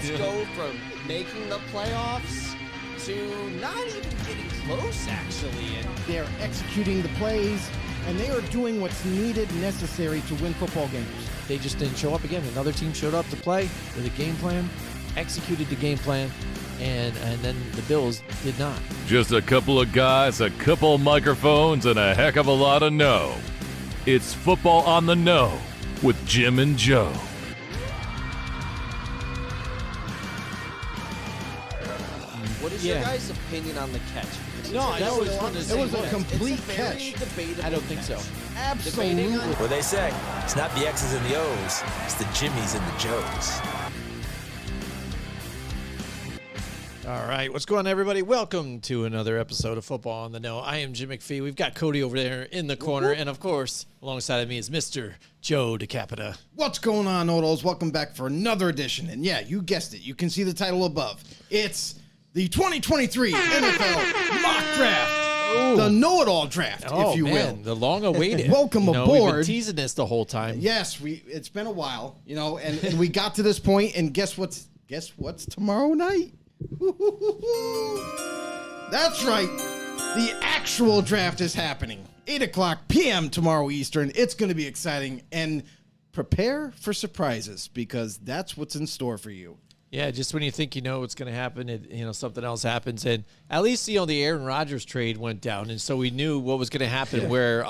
Let's go from making the playoffs to not even getting close, actually. And They're executing the plays, and they are doing what's needed and necessary to win football games. They just didn't show up again. Another team showed up to play with a game plan, executed the game plan, and then the Bills did not. Just a couple of guys, a couple of microphones, and a heck of a lot of no. It's Football on the No with Jim and Joe. what is your guys' opinion on the catch? No, I know it was a complete catch. I don't think so. Absolutely. What they say, it's not the X's and the O's, it's the Jimmies and the Joes. All right, what's going on, everybody? Welcome to another episode of Football on the No. I am Jim McPhee. We've got Cody over there in the corner, and of course, alongside of me is Mr. Joe DeCapita. What's going on, Odos? Welcome back for another edition. And yeah, you guessed it. You can see the title above. It's the 2023 NFL Mock Draft. The know-it-all draft, if you will. The long-awaited. Welcome We've aboard. been teasing this the whole time. Yes, it's been a while, and we got to this point, and guess what's tomorrow night? That's right. The actual draft is happening. 8 o'clock p.m. tomorrow Eastern. It's going to be exciting, and prepare for surprises because that's what's in store for you. Yeah, just when you think you know what's going to happen, something else happens. And at least, the Aaron Rodgers trade went down, and so we knew what was going to happen where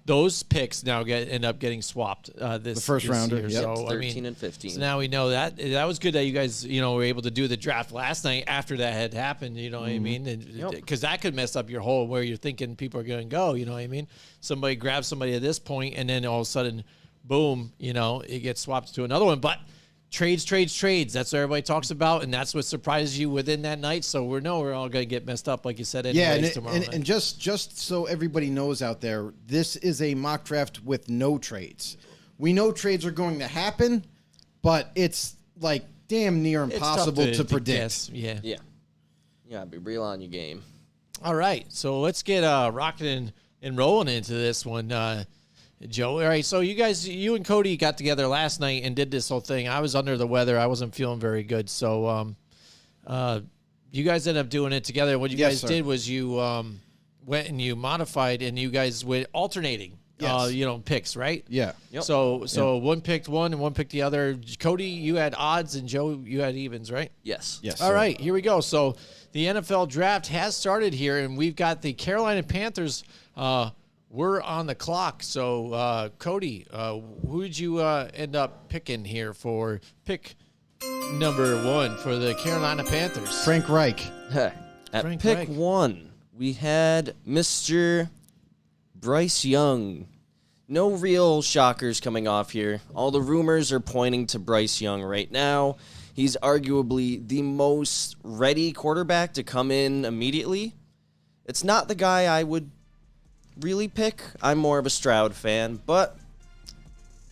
those picks now end up getting swapped the first rounder, year. yep. So, 13 and 15. So now we know that. That was good that you guys, were able to do the draft last night after that had happened, you know what I mean? Because that could mess up your whole where you're thinking people are going to go, you know what I mean? Somebody grabs somebody at this point, and then all of a sudden, boom, it gets swapped to another one. But trades. That's what everybody talks about, and that's what surprises you within that night. So we're all going to get messed up, like you said, anyways, tomorrow night. And just so everybody knows out there, this is a mock draft with no trades. We know trades are going to happen, but it's like damn near impossible to predict. Guess. Yeah. Yeah, be real on your game. All right, so let's get rocking and rolling into this one. Joe, all right, so you and Cody got together last night and did this whole thing. I was under the weather. I wasn't feeling very good. So you guys ended up doing it together. What you guys did was you went and you modified, and you guys went alternating, picks, right? Yeah. Yep. So one picked one and one picked the other. Cody, you had odds, and Joe, you had evens, right? Yes. All right, here we go. So the NFL draft has started here, and we've got the Carolina Panthers we're on the clock. So, Cody, who did you end up picking here for pick number 1 for the Carolina Panthers? Frank Reich. At Frank pick Reich. 1, we had Mr. Bryce Young. No real shockers coming off here. All the rumors are pointing to Bryce Young right now. He's arguably the most ready quarterback to come in immediately. It's not the guy I would really pick. I'm more of a Stroud fan, but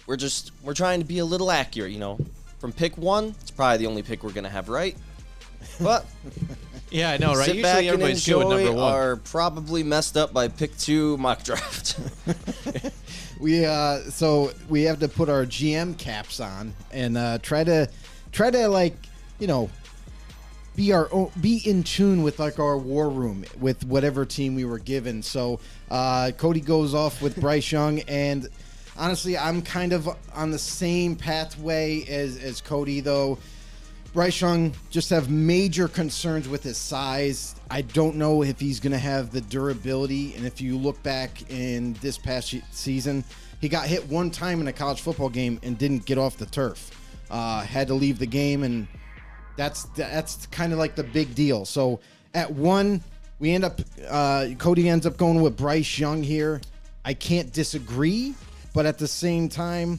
we're trying to be a little accurate, From pick 1, it's probably the only pick we're gonna have right. But yeah, I know, right? Sit Usually back and everybody's doing enjoy number 1. are probably messed up by pick 2 mock draft. We we have to put our GM caps on and try to be in tune with like our war room with whatever team we were given. So Cody goes off with Bryce Young, and honestly, I'm kind of on the same pathway as Cody, though. Bryce Young just have major concerns with his size. I don't know if he's going to have the durability, and if you look back in this past season, he got hit one time in a college football game and didn't get off the turf. Had to leave the game, and that's kind of like the big deal. So at 1, we end up Cody ends up going with Bryce Young here. I can't disagree, but at the same time,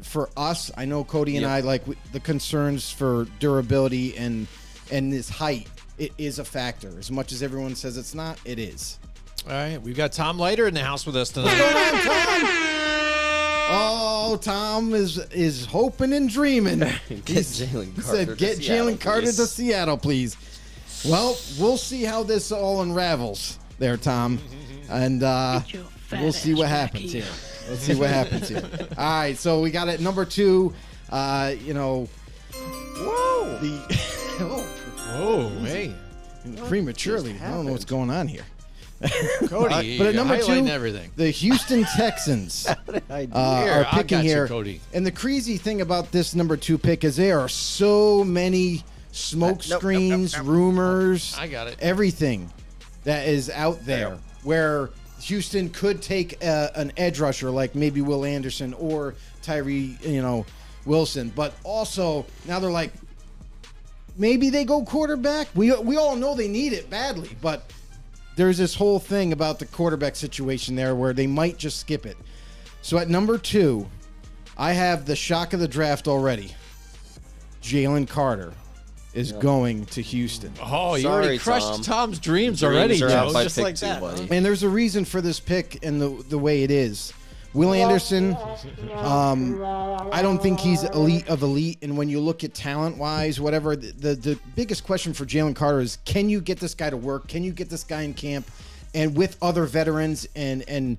for us, I know Cody and I like the concerns for durability and his height. It is a factor. As much as everyone says it's not, it is. All right, we've got Tom Leiter in the house with us tonight. What's going on, Tom? Oh, Tom is hoping and dreaming. Get Jalen Carter to Seattle, please. Well, we'll see how this all unravels there, Tom. And we'll see what happens here. Let's see what happens here. All right, so we got it. Number 2, Oh, hey. Prematurely. I don't know what's going on here. Cody, but at number two, everything. the Houston Texans are I picking got you, here. Cody. And the crazy thing about this number 2 pick is there are so many smoke screens, rumors. I got it. Everything that is out there where Houston could take an edge rusher like maybe Will Anderson or Tyree, Wilson. But also now they're like, maybe they go quarterback. We all know they need it badly, but there's this whole thing about the quarterback situation there where they might just skip it. So at number 2, I have the shock of the draft already. Jalen Carter is going to Houston. Oh, you Sorry, already crushed Tom. Tom's dreams already, Dreams are out Joe. by Just pick like 2, that. buddy. And there's a reason for this pick and the way it is. Will Anderson, I don't think he's elite of elite. And when you look at talent-wise, whatever, the biggest question for Jalen Carter is, can you get this guy to work? Can you get this guy in camp and with other veterans and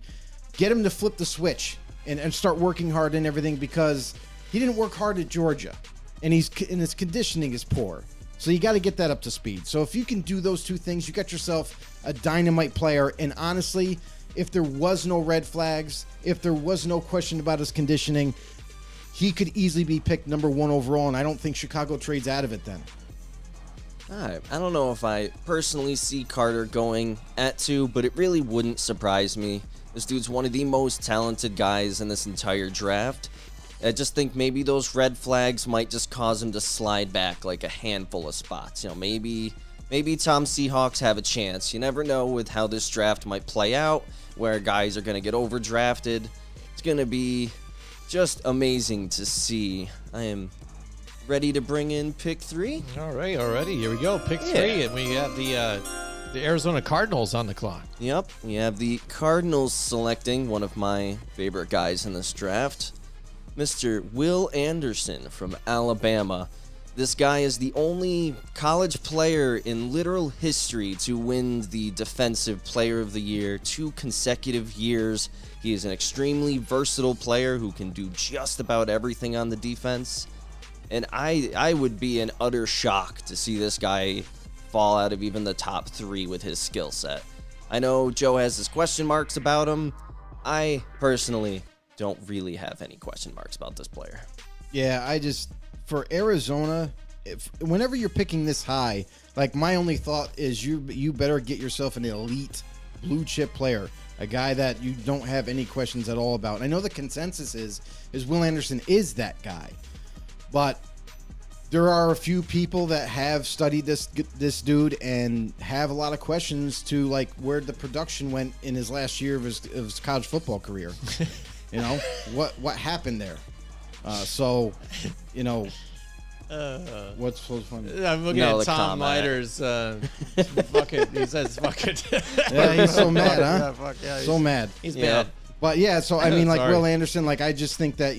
get him to flip the switch and start working hard and everything? Because he didn't work hard at Georgia, and his conditioning is poor. So you got to get that up to speed. So if you can do those two things, you got yourself a dynamite player. And honestly, if there was no red flags, if there was no question about his conditioning, he could easily be picked number 1 overall, and I don't think Chicago trades out of it then. I don't know if I personally see Carter going at 2, but it really wouldn't surprise me. This dude's one of the most talented guys in this entire draft. I just think maybe those red flags might just cause him to slide back like a handful of spots. Maybe Tom Seahawks have a chance. You never know with how this draft might play out, where guys are going to get overdrafted. It's going to be just amazing to see. I am ready to bring in pick 3. All right, already. Here we go. Pick 3, and we have the Arizona Cardinals on the clock. Yep, we have the Cardinals selecting one of my favorite guys in this draft, Mr. Will Anderson from Alabama. This guy is the only college player in literal history to win the Defensive Player of the Year 2 consecutive years. He is an extremely versatile player who can do just about everything on the defense. And I would be in utter shock to see this guy fall out of even the top 3 with his skill set. I know Joe has his question marks about him. I personally don't really have any question marks about this player. Yeah, for Arizona, whenever you're picking this high, like my only thought is you better get yourself an elite blue chip player, a guy that you don't have any questions at all about. I know the consensus is Will Anderson is that guy, but there are a few people that have studied this dude and have a lot of questions to like where the production went in his last year of his college football career. What happened there? What's so funny? I'm looking at Tom Leiter's bucket. He says bucket. Yeah, he's so mad, huh? Yeah, fuck yeah, so mad. He's bad. But yeah, so I mean, like Sorry. Will Anderson, like I just think that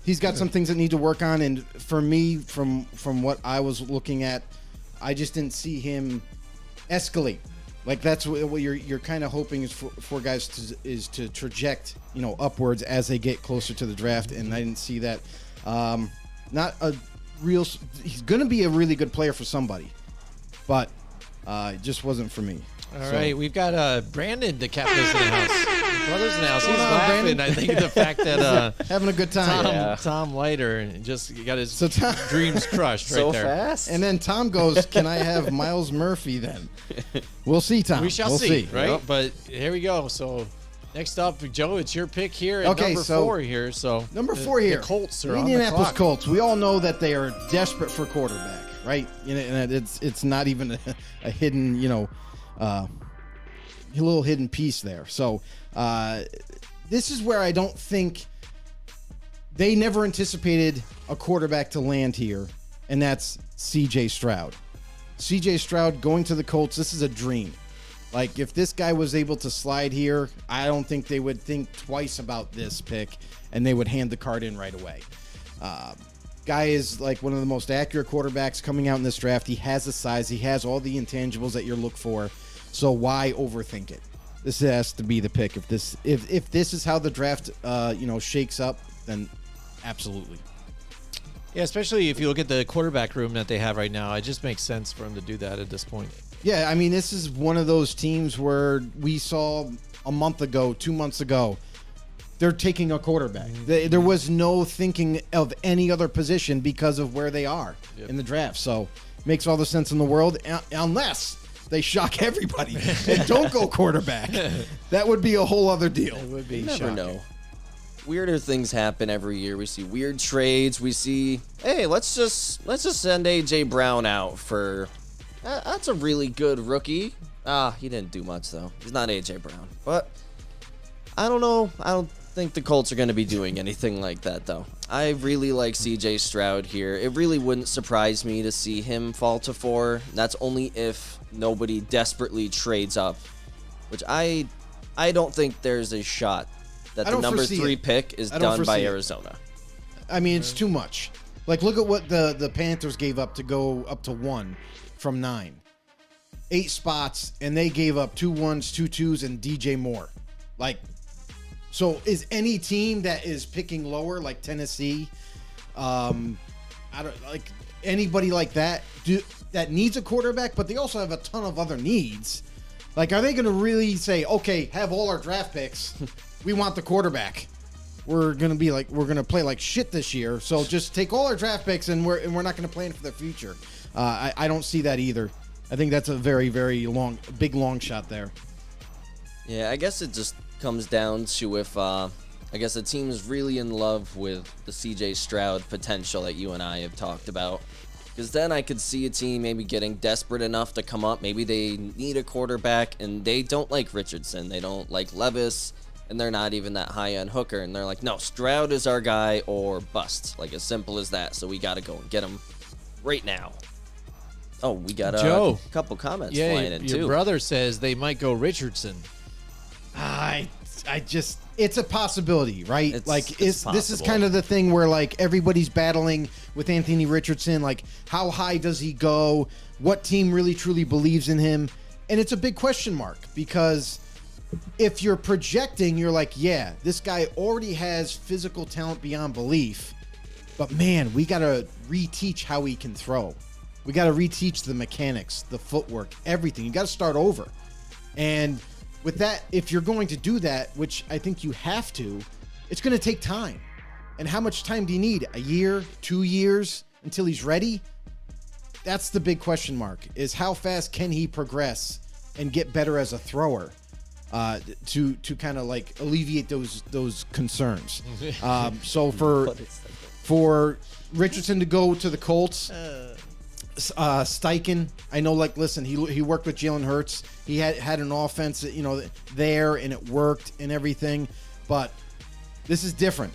he's got some things that need to work on, and for me, from what I was looking at, I just didn't see him escalate. Like that's what you're kind of hoping is for guys to traject upwards as they get closer to the draft, and I didn't see that. Not a real. He's going to be a really good player for somebody, but it just wasn't for me. All right, we've got Brandon DeCapito's in the house. His brother's in the house. He's laughing. Brandon? I think the fact that Having a good time. Tom Leiter just got his So Tom- dreams crushed right So there. fast? And then Tom goes, "Can I have Miles Murphy then?" We'll see, Tom. We shall we'll see, right? Yep. But here we go. So next up, Joe, it's your pick here at Okay, number so 4 here. So Number 4 here. the Colts are The on the Indianapolis clock. Colts. We all know that they are desperate for quarterback, right? And it's not even a hidden, a little hidden piece there. So this is where I don't think they never anticipated a quarterback to land here, and that's C.J. Stroud. C.J. Stroud going to the Colts, this is a dream. Like, if this guy was able to slide here, I don't think they would think twice about this pick, and they would hand the card in right away. Guy is like one of the most accurate quarterbacks coming out in this draft. He has the size. He has all the intangibles that you look for. So why overthink it? This has to be the pick. If this is how the draft shakes up, then absolutely. Yeah, especially if you look at the quarterback room that they have right now, it just makes sense for him to do that at this point. Yeah, I mean, this is one of those teams where we saw a month ago, 2 months ago, they're taking a quarterback. There was no thinking of any other position because of where they are in the draft. So makes all the sense in the world, unless they shock everybody and don't go quarterback. That would be a whole other deal. It would be You never shocking. know. Weirder things happen every year. We see weird trades. We see, hey, let's just send AJ Brown out for. That's a really good rookie. He didn't do much though. He's not AJ Brown, but I don't know. I don't think the Colts are going to be doing anything like that though. I really like CJ Stroud here. It really wouldn't surprise me to see him fall to 4. That's only if nobody desperately trades up, which I don't think there's a shot that the number 3 pick is done by Arizona. I mean, it's too much. Like, look at what the Panthers gave up to go up to 1 from 9. 8 spots, and they gave up 2 1s, 2 2s, and DJ Moore. Like, so is any team that is picking lower, like Tennessee, I don't like anybody like that that needs a quarterback, but they also have a ton of other needs. Like, are they going to really say, okay, have all our draft picks? We want the quarterback. We're going to play like shit this year. So just take all our draft picks and we're not going to plan for the future. I don't see that either. I think that's a very, very big long shot there. Yeah, I guess it just comes down to if I guess the team's really in love with the CJ Stroud potential that you and I have talked about. Because then I could see a team maybe getting desperate enough to come up. Maybe they need a quarterback and they don't like Richardson. They don't like Levis. And they're not even that high on Hooker. And they're like, no, Stroud is our guy or bust. Like, as simple as that. So we got to go and get him right now. Oh, we got Joe. a couple comments flying in, too. Your brother says they might go Richardson. It's a possibility, right? This is possible. kind of the thing where like everybody's battling with Anthony Richardson. Like, how high does he go? What team really truly believes in him? And it's a big question mark because if you're projecting, you're like, yeah, this guy already has physical talent beyond belief, but man, we got to reteach how he can throw. We got to reteach the mechanics, the footwork, everything. You got to start over. And with that, if you're going to do that, which I think you have to, it's going to take time. And how much time do you need? A year, 2 years until he's ready? That's the big question mark, is how fast can he progress and get better as a thrower to kind of like alleviate those concerns. So for Richardson to go to the Colts, Steichen, I know, like, listen, he worked with Jalen Hurts. He had an offense, there, and it worked and everything. But this is different.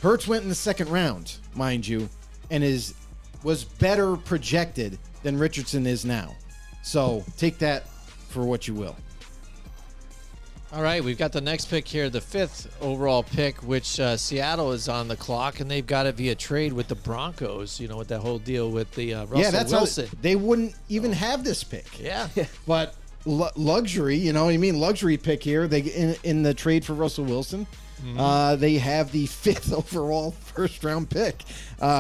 Hurts went in the second round, mind you, and was better projected than Richardson is now. So take that for what you will. All right, we've got the next pick here, the 5th overall pick, which Seattle is on the clock, and they've got it via trade with the Broncos, with that whole deal with the Russell Wilson. They wouldn't even have this pick. Yeah. But luxury, you know what I mean? Luxury pick here. They in the trade for Russell Wilson, they have the 5th overall first-round pick.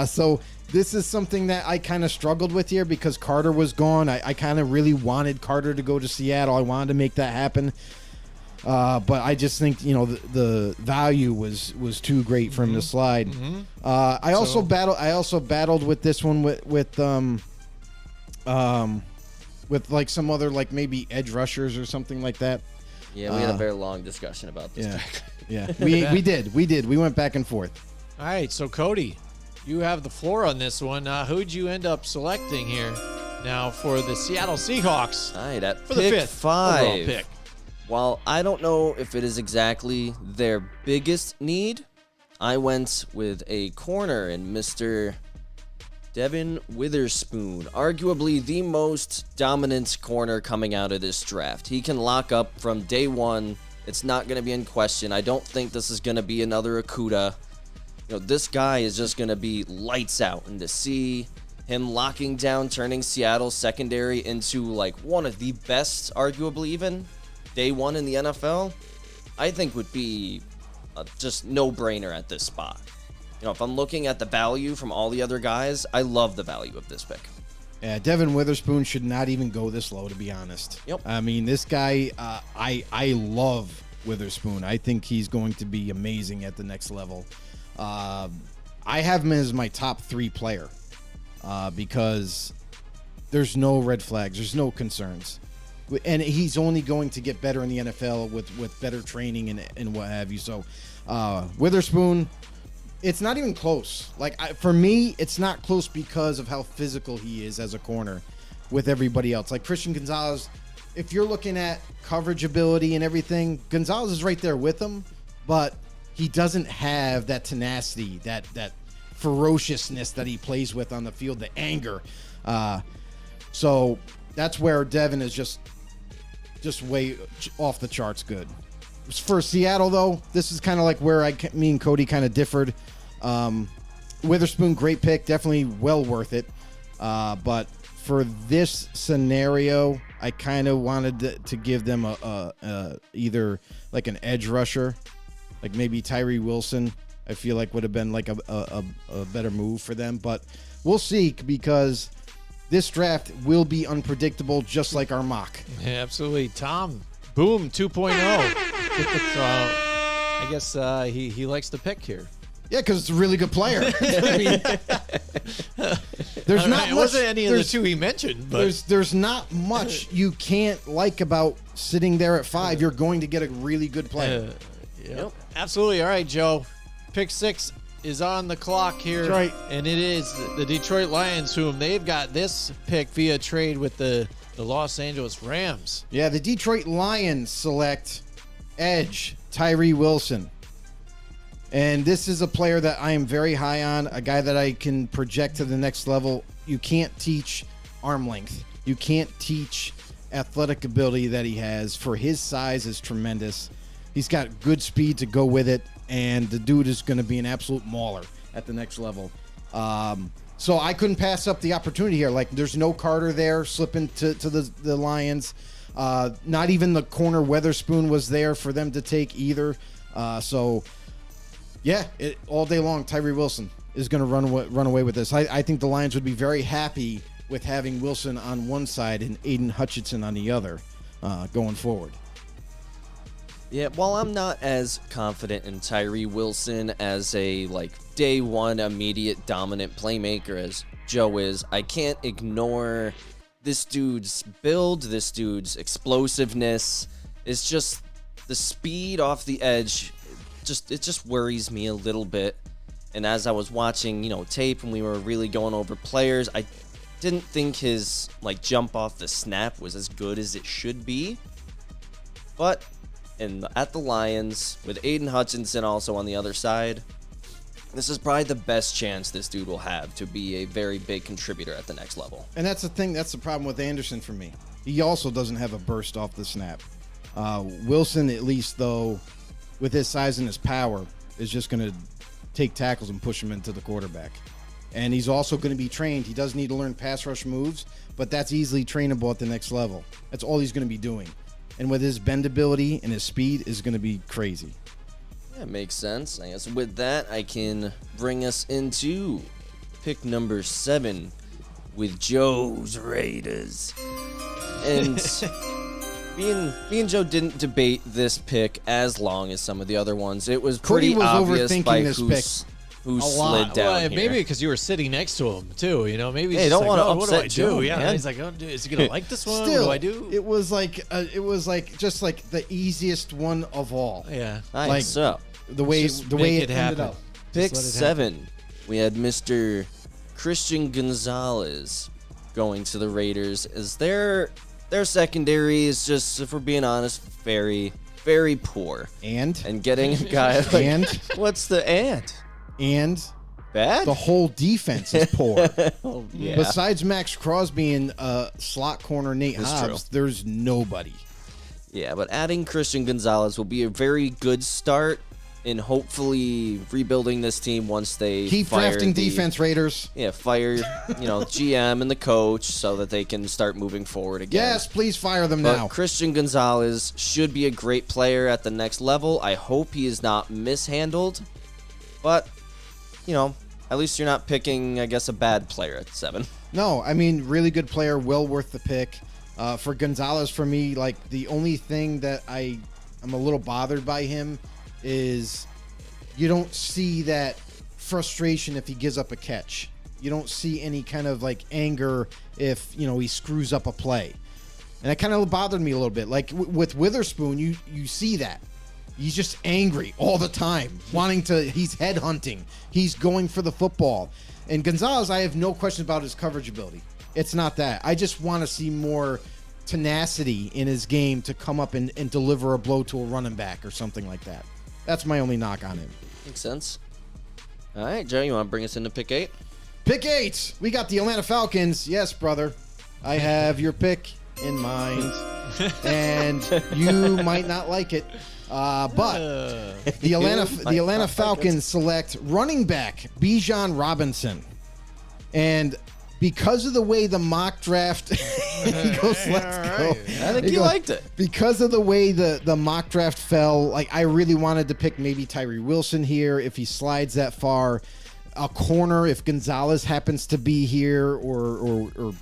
So this is something that I kind of struggled with here because Carter was gone. I kind of really wanted Carter to go to Seattle. I wanted to make that happen. But I just think the value was too great for him to slide. I also battled with this one with like some other like maybe edge rushers or something like that. Yeah, we had a very long discussion about this. Yeah, we did. We went back and forth. All right, so Cody, you have the floor on this one. Who'd you end up selecting here now for the Seattle Seahawks? All right, for the 5th 5 overall pick. While I don't know if it is exactly their biggest need, I went with a corner in Mr. Devin Witherspoon, arguably the most dominant corner coming out of this draft. He can lock up from day one. It's not going to be in question. I don't think this is going to be another Okuda. This guy is just going to be lights out. And to see him locking down, turning Seattle's secondary into like one of the best, arguably even, day one in the NFL, I think would be just no-brainer at this spot. if I'm looking at the value from all the other guys, I love the value of this pick. Yeah, Devin Witherspoon should not even go this low, to be honest. Yep. I mean, this guy, I love Witherspoon. I think he's going to be amazing at the next level. I have him as my top 3 player because there's no red flags. There's no concerns. And he's only going to get better in the NFL with better training and what have you. So Witherspoon, it's not even close. For me, it's not close because of how physical he is as a corner with everybody else. Like Christian Gonzalez, if you're looking at coverage ability and everything, Gonzalez is right there with him, but he doesn't have that tenacity, that ferociousness that he plays with on the field, the anger. So that's where Devin is just way off the charts good. For Seattle, though, this is kind of like where me and Cody kind of differed. Witherspoon, great pick, definitely well worth it. But for this scenario, I kind of wanted to give them either like an edge rusher, like maybe Tyree Wilson. I feel like would have been like a better move for them. But we'll see, because this draft will be unpredictable, just like our mock. Yeah, absolutely. Tom, boom, 2.0. So I guess he likes the pick here. Yeah, because it's a really good player. I mean, there's not it much. wasn't any of the 2 he mentioned, but there's not much you can't like about sitting there at 5. You're going to get a really good player. Yep. Absolutely. All right, Joe. Pick 6 is on the clock here. That's right. And it is the Detroit Lions, whom they've got this pick via trade with the Los Angeles Rams. Yeah, the Detroit Lions select edge Tyree Wilson. And this is a player that I am very high on, a guy that I can project to the next level. You can't teach arm length. You can't teach athletic ability that he has. For his size is tremendous. He's got good speed to go with it, and the dude is going to be an absolute mauler at the next level. So I couldn't pass up the opportunity here. Like, there's no Carter there slipping to the Lions. Not even the corner Witherspoon was there for them to take either. Yeah, all day long, Tyree Wilson is going to run away with this. I think the Lions would be very happy with having Wilson on one side and Aiden Hutchinson on the other going forward. Yeah, while I'm not as confident in Tyree Wilson as a day one immediate dominant playmaker as Joe is, I can't ignore this dude's build, this dude's explosiveness. It's just the speed off the edge. It just worries me a little bit. And as I was watching, tape and we were really going over players, I didn't think his jump off the snap was as good as it should be. But at the Lions, with Aiden Hutchinson also on the other side, this is probably the best chance this dude will have to be a very big contributor at the next level. And that's the thing. That's the problem with Anderson for me. He also doesn't have a burst off the snap. Wilson, at least, though, with his size and his power, is just going to take tackles and push him into the quarterback. And he's also going to be trained. He does need to learn pass rush moves, but that's easily trainable at the next level. That's all he's going to be doing. And with his bendability and his speed is going to be crazy. That makes sense. I guess with that, I can bring us into pick number 7 with Joe's Raiders. And me and Joe didn't debate this pick as long as some of the other ones. It was pretty obvious by who slid down here. Maybe because you were sitting next to him too. Maybe hey, don't want to what do I upset do? Joe, Yeah, man. he's like, is he gonna like this one? Still, what do I do? It was just the easiest one of all. Yeah, Nice. So the way Just it make ended happen. up. pick Just let it 7, we had Mr. Christian Gonzalez going to the Raiders. Is their secondary is just, if we're being honest, very, very poor. And getting a guy like, And? what's the and? Bad? the whole defense is poor. Oh, yeah. Besides Max Crosby and slot corner Nate That's Hobbs, true. there's nobody. Yeah, but adding Christian Gonzalez will be a very good start in hopefully rebuilding this team once they Keep fire drafting the- defense, Raiders. Yeah, fire GM and the coach so that they can start moving forward again. Yes, please fire them But now. Christian Gonzalez should be a great player at the next level. I hope he is not mishandled. But, at least you're not picking, I guess, a bad player at 7. No, I mean, really good player, well worth the pick. For Gonzalez, for me, like, the only thing that I'm a little bothered by him is you don't see that frustration if he gives up a catch. You don't see any kind of, like, anger if, he screws up a play. And that kind of bothered me a little bit. Like, with Witherspoon, you see that. He's just angry all the time, he's headhunting. He's going for the football. And Gonzalez, I have no question about his coverage ability. It's not that. I just want to see more tenacity in his game to come up and deliver a blow to a running back or something like that. That's my only knock on him. Makes sense. All right, Joe, you want to bring us into pick 8? Pick 8. We got the Atlanta Falcons. Yes, brother. I have your pick in mind. And you might not like it. But the Atlanta Falcons select running back Bijan Robinson. And because of the way the mock draft he goes, let's go. I think you liked it. Because of the way the mock draft fell, like, I really wanted to pick maybe Tyree Wilson here if he slides that far. A corner if Gonzalez happens to be here, or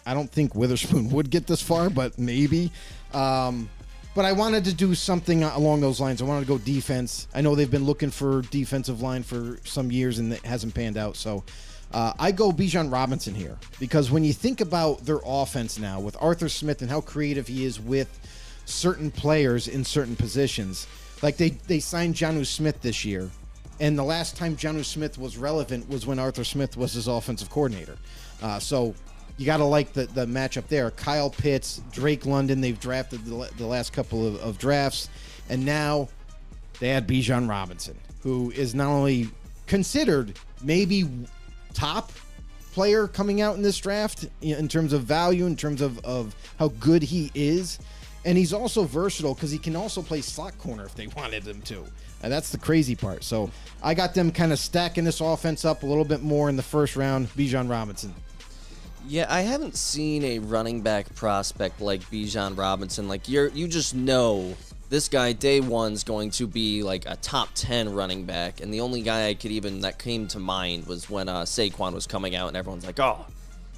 I don't think Witherspoon would get this far, but maybe. But I wanted to do something along those lines. I wanted to go defense. I know they've been looking for defensive line for some years and it hasn't panned out. So I go Bijan Robinson here because when you think about their offense now with Arthur Smith and how creative he is with certain players in certain positions, like they signed Jonnu Smith this year. And the last time Jonnu Smith was relevant was when Arthur Smith was his offensive coordinator. So you got to like the matchup there. Kyle Pitts, Drake London, they've drafted the last couple of drafts. And now they add Bijan Robinson, who is not only considered maybe top player coming out in this draft in terms of value, in terms of how good he is. And he's also versatile because he can also play slot corner if they wanted him to. And that's the crazy part. So I got them kind of stacking this offense up a little bit more in the first round. Bijan Robinson. Yeah, I haven't seen a running back prospect like Bijan Robinson. Like, you just know this guy day one's going to be like a top 10 running back. And the only guy that came to mind was when Saquon was coming out and everyone's like, oh,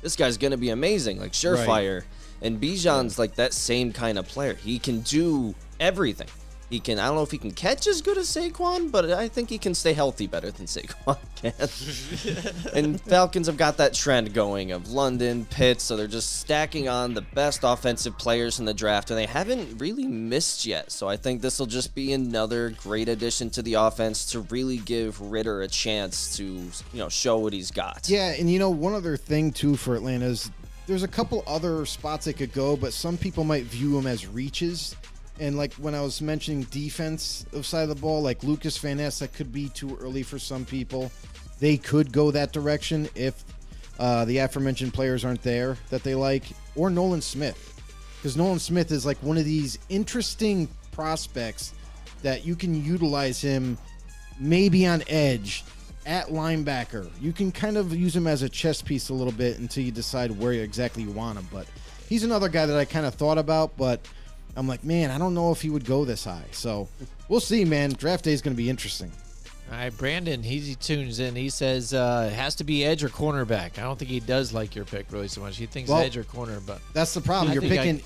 this guy's going to be amazing, like surefire. Right. And Bijan's like that same kind of player. He can do everything. I don't know if he can catch as good as Saquon, but I think he can stay healthy better than Saquon can. And Falcons have got that trend going of London, Pitts, so they're just stacking on the best offensive players in the draft, and they haven't really missed yet. So I think this will just be another great addition to the offense to really give Ritter a chance to, show what he's got. Yeah, and one other thing too for Atlanta is there's a couple other spots they could go, but some people might view them as reaches. And like when I was mentioning defense side of the ball, like Lucas Van Ness, that could be too early for some people. They could go that direction if the aforementioned players aren't there that they like. Or Nolan Smith. Because Nolan Smith is like one of these interesting prospects that you can utilize him maybe on edge, at linebacker. You can kind of use him as a chess piece a little bit until you decide where exactly you want him. But he's another guy that I kind of thought about, but I'm like, man, I don't know if he would go this high. So we'll see, man. Draft day is going to be interesting. All right, Brandon, he tunes in. He says it has to be edge or cornerback. I don't think he does like your pick really so much. He thinks edge or corner, but that's the problem. You're picking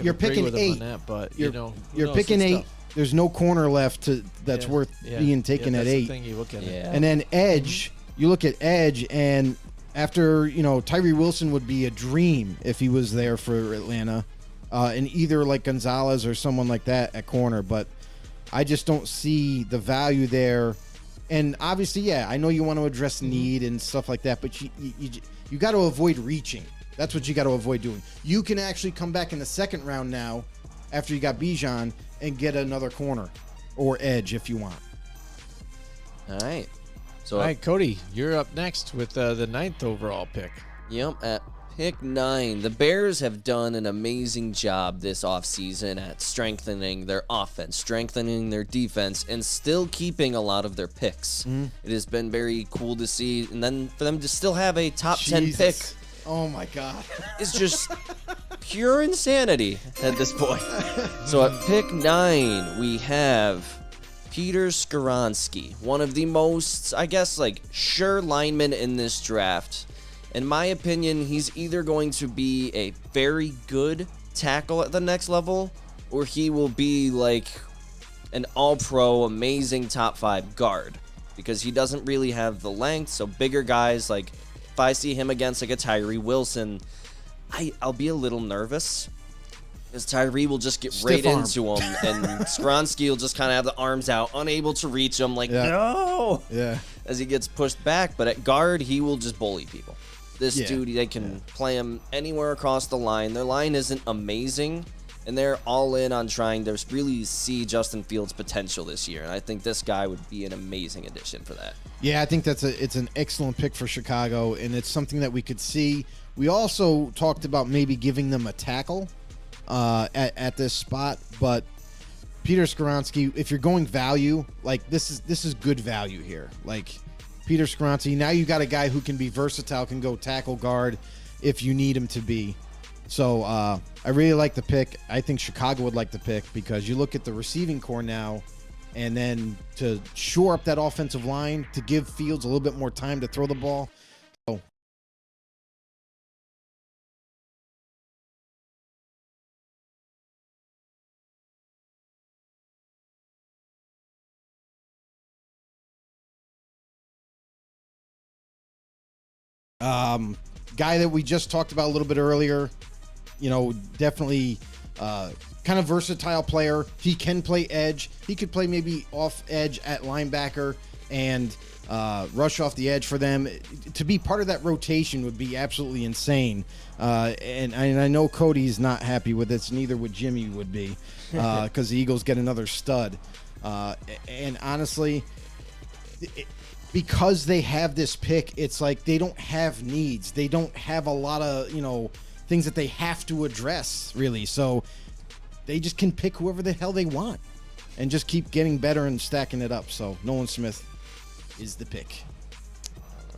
8. That, but you're picking 8. There's no corner left that's worth being taken at 8. The thing you look at it. And then edge, you look at edge, and after Tyree Wilson would be a dream if he was there for Atlanta. And either like Gonzalez or someone like that at corner, but I just don't see the value there. And obviously, I know you want to address need and stuff like that, but you got to avoid reaching. That's what you got to avoid doing. You can actually come back in the second round now after you got Bijan and get another corner or edge if you want. All right. All right, Cody, you're up next with the 9th overall pick. Yep, at pick 9, the Bears have done an amazing job this offseason at strengthening their offense, strengthening their defense, and still keeping a lot of their picks. It has been very cool to see, and then for them to still have a top 10 pick. Oh, my God. It's just pure insanity at this point. So at pick 9, we have Peter Skoronski, one of the most, I guess, like, sure linemen in this draft. In my opinion, he's either going to be a very good tackle at the next level, or he will be like an all-pro, amazing top 5 guard, because he doesn't really have the length. So bigger guys, like if I see him against like a Tyree Wilson, I'll be a little nervous, because Tyree will just get Stiff right arm. into him, and Skoronski will just kind of have the arms out, unable to reach him, like, Yeah. no, Yeah. as he gets pushed back. But at guard, he will just bully people. This Yeah. dude, they can play him anywhere across the line. Their line isn't amazing, and they're all in on trying to really see Justin Fields' potential this year. And I think this guy would be an amazing addition for that. Yeah, I think it's an excellent pick for Chicago, and it's something that we could see. We also talked about maybe giving them a tackle at this spot, but Peter Skoronski, if you're going value, like this is good value here. Like Peter Skoronski, now you got a guy who can be versatile, can go tackle guard if you need him to be. So I really like the pick. I think Chicago would like the pick, because you look at the receiving core now, and then to shore up that offensive line, to give Fields a little bit more time to throw the ball. So guy that we just talked about a little bit earlier, definitely kind of versatile player. He can play edge. He could play maybe off edge at linebacker and rush off the edge for them. To be part of that rotation would be absolutely insane. And I know Cody's not happy with this, neither would Jimmy would be, because the Eagles get another stud. And honestly, because they have this pick, it's like they don't have needs. They don't have a lot of, things that they have to address, really. So they just can pick whoever the hell they want and just keep getting better and stacking it up. So Nolan Smith is the pick.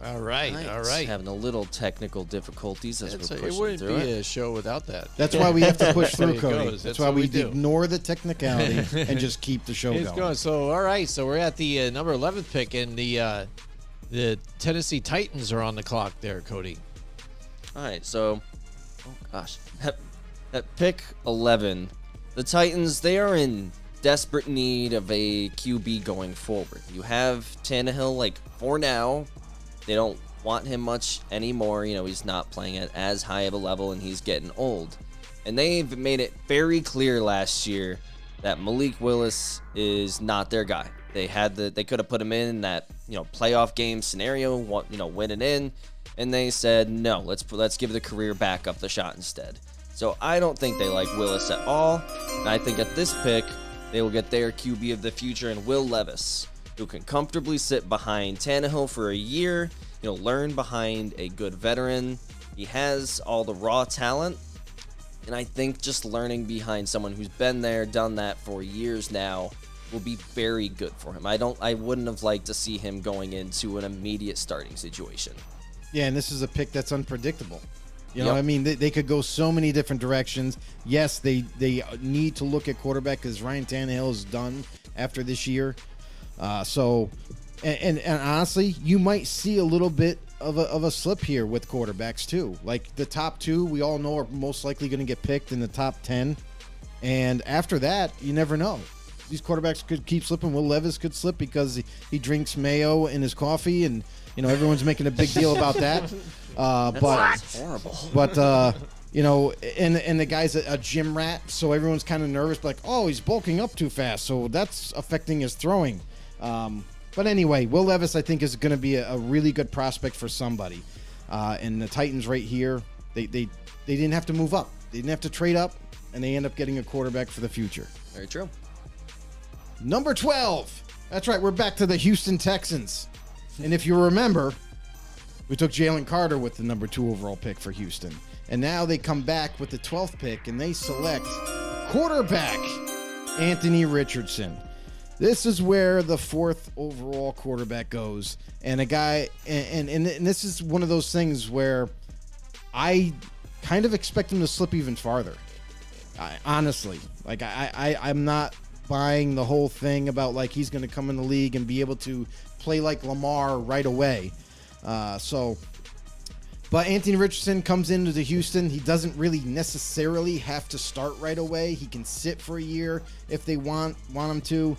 All right. All right. Having a little technical difficulties as we're It pushing wouldn't through be it. a show without that. That's why we have to push There through, it Cody. goes. That's That's why what we we do. ignore the technicality and just keep the show It's going. going. So, all right. So we're at the number 11th pick, and the Tennessee Titans are on the clock there, Cody. All right, so, oh gosh, at pick 11, the Titans, they are in desperate need of a QB going forward. You have Tannehill, like, for now, they don't want him much anymore. He's not playing at as high of a level, and he's getting old. And they've made it very clear last year that Malik Willis is not their guy. They could have put him in that, playoff game scenario, winning in, and they said, no, let's give the career backup the shot instead. So I don't think they like Willis at all. And I think at this pick, they will get their QB of the future in Will Levis, who can comfortably sit behind Tannehill for a year, learn behind a good veteran. He has all the raw talent, and I think just learning behind someone who's been there, done that for years now, will be very good for him. I wouldn't have liked to see him going into an immediate starting situation. Yeah, and this is a pick that's unpredictable. Yep. I mean, they could go so many different directions. Yes, they need to look at quarterback, because Ryan Tannehill is done after this year. And honestly, you might see a little bit of a slip here with quarterbacks too. Like the top 2, we all know are most likely going to get picked in the top 10. And after that, you never know. These quarterbacks could keep slipping. Will Levis could slip because he drinks mayo in his coffee, and everyone's making a big deal about that. But Horrible. But and the guy's a gym rat, so everyone's kind of nervous, like, oh, he's bulking up too fast, so that's affecting his throwing. But anyway, Will Levis, I think, is going to be a really good prospect for somebody. And the Titans right here, they didn't have to move up, they didn't have to trade up, and they end up getting a quarterback for the future. Very true. Number 12. That's right, we're back to the Houston Texans. And if you remember, we took Jalen Carter with the number 2 overall pick for Houston. And now they come back with the 12th pick, and they select quarterback Anthony Richardson. This is where the 4th overall quarterback goes. And a guy, and this is one of those things where I kind of expect him to slip even farther. Honestly, like I'm not buying the whole thing about like he's going to come in the league and be able to play like Lamar right away. But Anthony Richardson comes into the Houston. He doesn't really necessarily have to start right away. He can sit for a year if they want him to.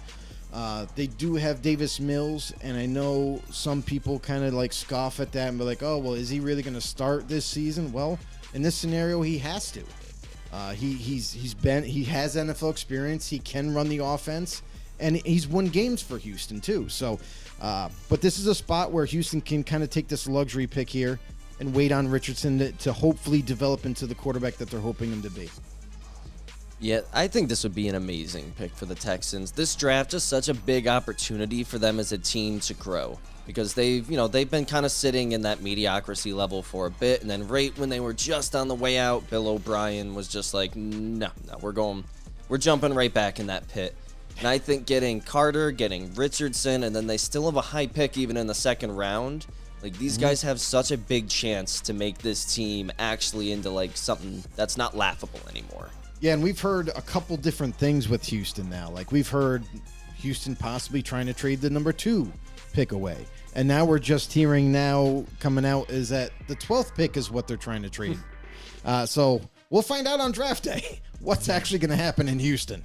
They do have Davis Mills, and I know some people kind of like scoff at that and be like, oh, well, is he really going to start this season? Well, in this scenario, he has to. He has NFL experience. He can run the offense, and he's won games for Houston too. So, but this is a spot where Houston can kind of take this luxury pick here and wait on Richardson to hopefully develop into the quarterback that they're hoping him to be. Yeah, I think this would be an amazing pick for the Texans. This draft is such a big opportunity for them as a team to grow because they've been kind of sitting in that mediocrity level for a bit, and then right when they were just on the way out, Bill O'Brien was just like, no, we're jumping right back in that pit. And I think getting Carter, getting Richardson, and then they still have a high pick even in the second round. Like, these guys have such a big chance to make this team actually into, like, something that's not laughable anymore. Yeah, and we've heard a couple different things with Houston now. Like, we've heard Houston possibly trying to trade the number 2 pick away. And now we're just hearing coming out is that the 12th pick is what they're trying to trade. So we'll find out on draft day what's actually going to happen in Houston.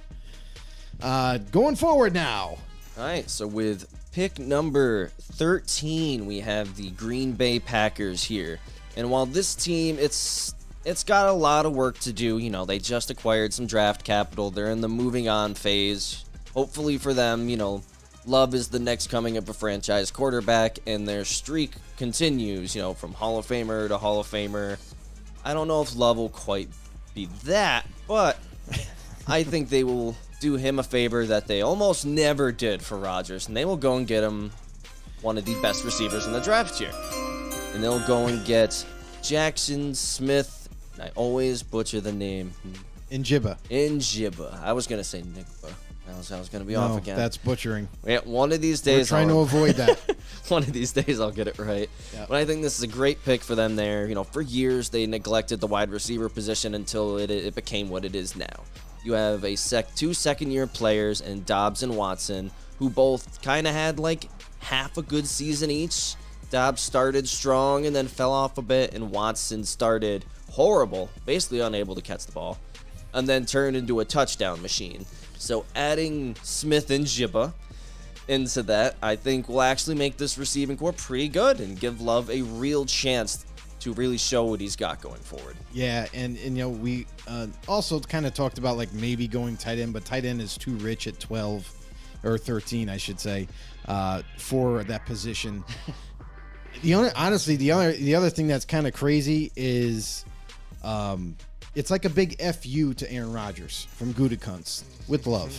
Going forward now. All right, so with pick number 13, we have the Green Bay Packers here. And while this team, it's got a lot of work to do. They just acquired some draft capital. They're in the moving on phase. Hopefully for them, Love is the next coming of a franchise quarterback, and their streak continues, from Hall of Famer to Hall of Famer. I don't know if Love will quite be that, but I think they will do him a favor that they almost never did for Rodgers, and they will go and get him one of the best receivers in the draft here. And they'll go and get Jackson Smith. I always butcher the name. Njibba. I was going to say Nickba. I was going to be off again. That's butchering. Yeah, one of these days. We're trying to avoid that. One of these days I'll get it right. Yep. But I think this is a great pick for them there. For years they neglected the wide receiver position until it became what it is now. You have two second-year players in Dobbs and Watson who both kind of had like half a good season each. Dobbs started strong and then fell off a bit, and Watson started horrible, basically unable to catch the ball, and then turned into a touchdown machine. So adding Smith and Njibba into that, I think will actually make this receiving core pretty good and give Love a real chance to really show what he's got going forward. Yeah, and we also kind of talked about like maybe going tight end, but tight end is too rich at 12 or 13, I should say, for that position. The other thing that's kind of crazy is it's like a big FU to Aaron Rodgers from Gutekunst with Love.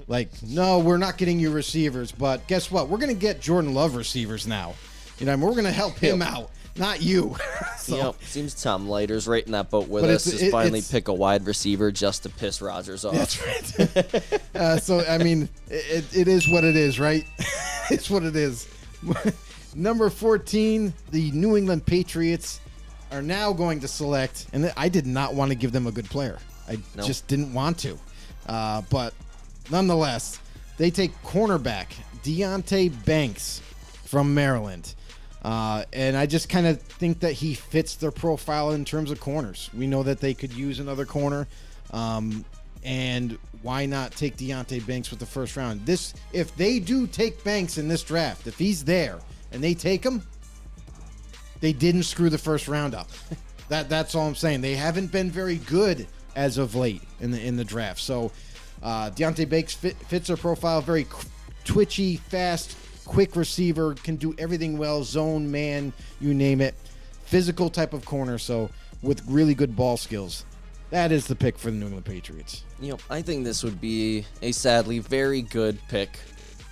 Like, no, we're not getting you receivers, but guess what? We're going to get Jordan Love receivers now. We're going to help him out, not you. So, seems Tom Leiter's right in that boat with us. Just finally pick a wide receiver just to piss Rodgers off. That's right. So, I mean, it is what it is, right? It's what it is. Number 14, the New England Patriots are now going to select, and I did not want to give them a good player. I just didn't want to. But nonetheless, they take cornerback Deonte Banks from Maryland. And I just kind of think that he fits their profile in terms of corners. We know that they could use another corner. And why not take Deonte Banks with the first round? If they do take Banks in this draft, if he's there and they take him, they didn't screw the first round up. That's all I'm saying. They haven't been very good as of late in the draft. So Deonte Banks fits their profile. Very twitchy, fast, quick receiver, can do everything well. Zone, man, you name it. Physical type of corner. So with really good ball skills. That is the pick for the New England Patriots. I think this would be a sadly very good pick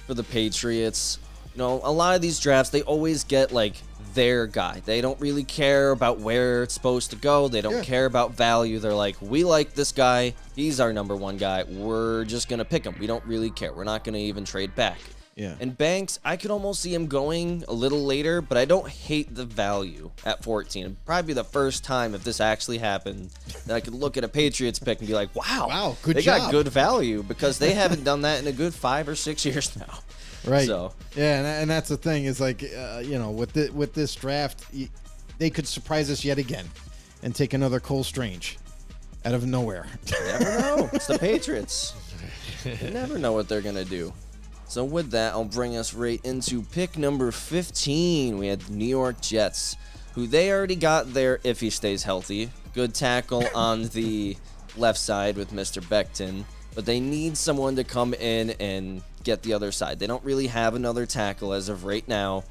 for the Patriots. A lot of these drafts, they always get like their guy. They don't really care about where it's supposed to go. They don't care about value. They're like, we like this guy. He's our number one guy. We're just going to pick him. We don't really care. We're not going to even trade back. Yeah. And Banks, I could almost see him going a little later, but I don't hate the value at 14. It'd probably be the first time if this actually happened that I could look at a Patriots pick and be like, wow, good they job. got good value because they haven't done that in a good 5 or 6 years now. Right. So yeah, and that's the thing is like, with this draft, they could surprise us yet again and take another Cole Strange out of nowhere. you never know. It's the Patriots. You never know what they're going to do. So with that, I'll bring us right into pick number 15. We had the New York Jets, who they already got there if he stays healthy. Good tackle on the left side with Mr. Becton, but they need someone to come in and get the other side. They don't really have another tackle as of right now,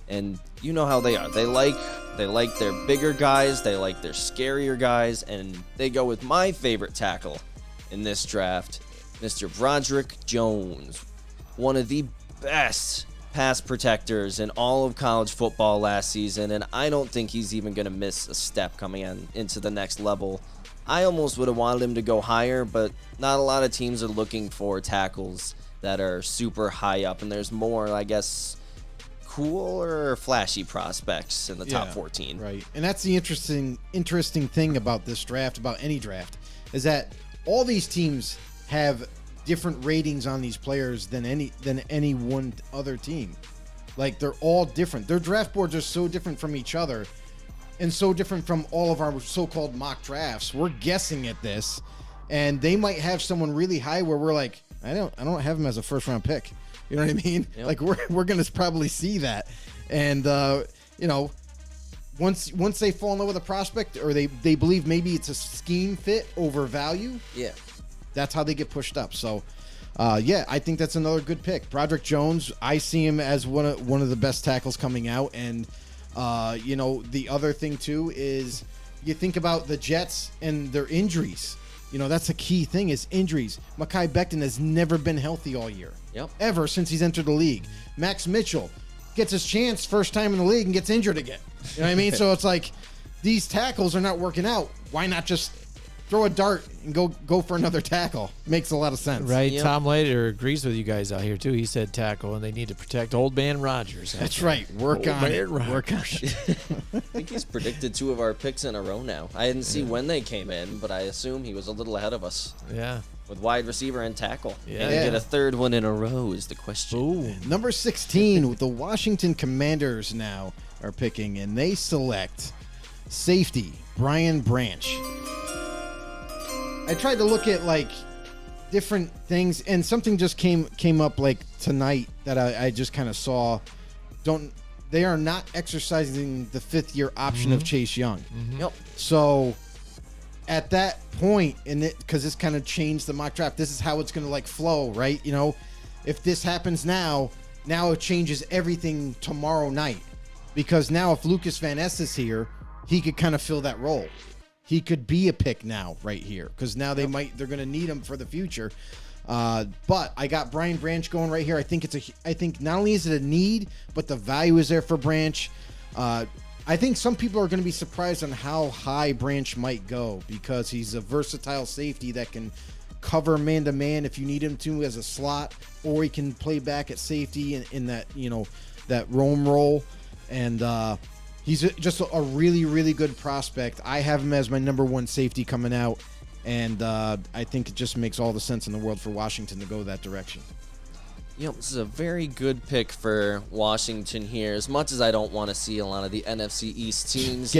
and you know how they are. They like their bigger guys, they like their scarier guys, and they go with my favorite tackle in this draft, Mr. Broderick Jones. One of the best pass protectors in all of college football last season, and I don't think he's even going to miss a step coming into the next level. I almost would have wanted him to go higher, but not a lot of teams are looking for tackles that are super high up, and there's more, I guess, cool or flashy prospects in the top 14. Right. And that's the interesting thing about this draft, about any draft, is that all these teams have different ratings on these players than any one other team. Like, they're all different. Their draft boards are so different from each other and so different from all of our so-called mock drafts. We're guessing at this, and they might have someone really high where we're like, I don't have him as a first round pick. You know what I mean? Yep. Like, we're going to probably see that. And once they fall in love with a prospect, or they believe maybe it's a scheme fit over value, that's how they get pushed up. So, I think that's another good pick. Broderick Jones, I see him as one of the best tackles coming out. And, the other thing, too, is you think about the Jets and their injuries. That's a key thing is injuries. Mekhi Becton has never been healthy all year. Yep. Ever since he's entered the league. Max Mitchell gets his chance first time in the league and gets injured again. You know what I mean? So it's like these tackles are not working out. Why not just throw a dart and go for another tackle? Makes a lot of sense. Right. Yep. Tom Later agrees with you guys out here, too. He said tackle, and they need to protect old man Rogers. That's right. Work on it. Work on it. I think he's predicted 2 of our picks in a row now. I didn't see when they came in, but I assume he was a little ahead of us. Yeah. With wide receiver and tackle. Yeah. And get a third one in a row is the question. Ooh. Number 16, the Washington Commanders now are picking, and they select safety Brian Branch. I tried to look at like different things, and something just came up like tonight that I just kind of saw. They are not exercising the 5th-year option of Chase Young. Yep. So at that point, because this kind of changed the mock draft, this is how it's going to like flow, right? If this happens now it changes everything tomorrow night, because now if Lucas Van Ness is here, he could kind of fill that role. He could be a pick now right here, because now they're going to need him for the future. But I got Brian Branch going right here. I think not only is it a need, but the value is there for Branch. I think some people are going to be surprised on how high Branch might go, because he's a versatile safety that can cover man-to-man if you need him to as a slot, or he can play back at safety in that, that roam role. And he's just a really, really good prospect. I have him as my number 1 safety coming out, and I think it just makes all the sense in the world for Washington to go that direction. This is a very good pick for Washington here. As much as I don't want to see a lot of the NFC East teams,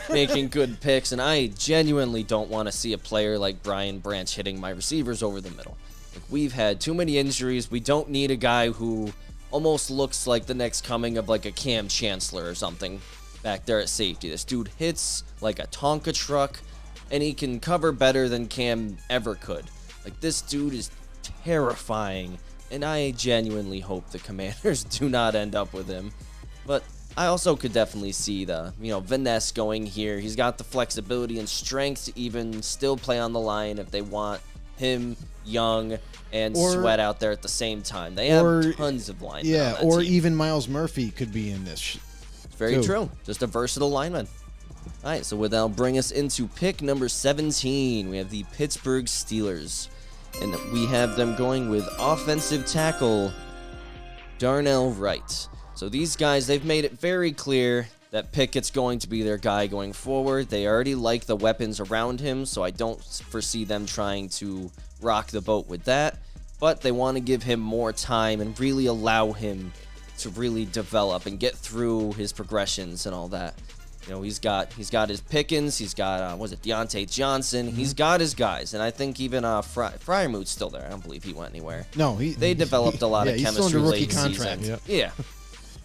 making good picks, and I genuinely don't want to see a player like Brian Branch hitting my receivers over the middle. Like, we've had too many injuries. We don't need a guy who almost looks like the next coming of like a Cam Chancellor or something back there at safety. This dude hits like a Tonka truck, and he can cover better than Cam ever could. Like, this dude is terrifying. And I genuinely hope the Commanders do not end up with him. But I also could definitely see the, Van Ness going here. He's got the flexibility and strength to even still play on the line if they want him, Young, and Sweat out there at the same time. They have tons of linemen. Yeah, on that team. even Miles Murphy could be in this. It's very true. Just a versatile lineman. All right, so that'll bring us into pick number 17. We have the Pittsburgh Steelers. And we have them going with offensive tackle Darnell Wright. So these guys, they've made it very clear that Pickett's going to be their guy going forward. They already like the weapons around him, so I don't foresee them trying to rock the boat with that. But they want to give him more time and really allow him to really develop and get through his progressions and all that. You know, he's got his Pickens, he's got Deontay Johnson, he's got his guys, and I think even Freiermuth's still there. I don't believe he went anywhere. No, they developed a lot of he's chemistry still under rookie late contract. season. Yeah.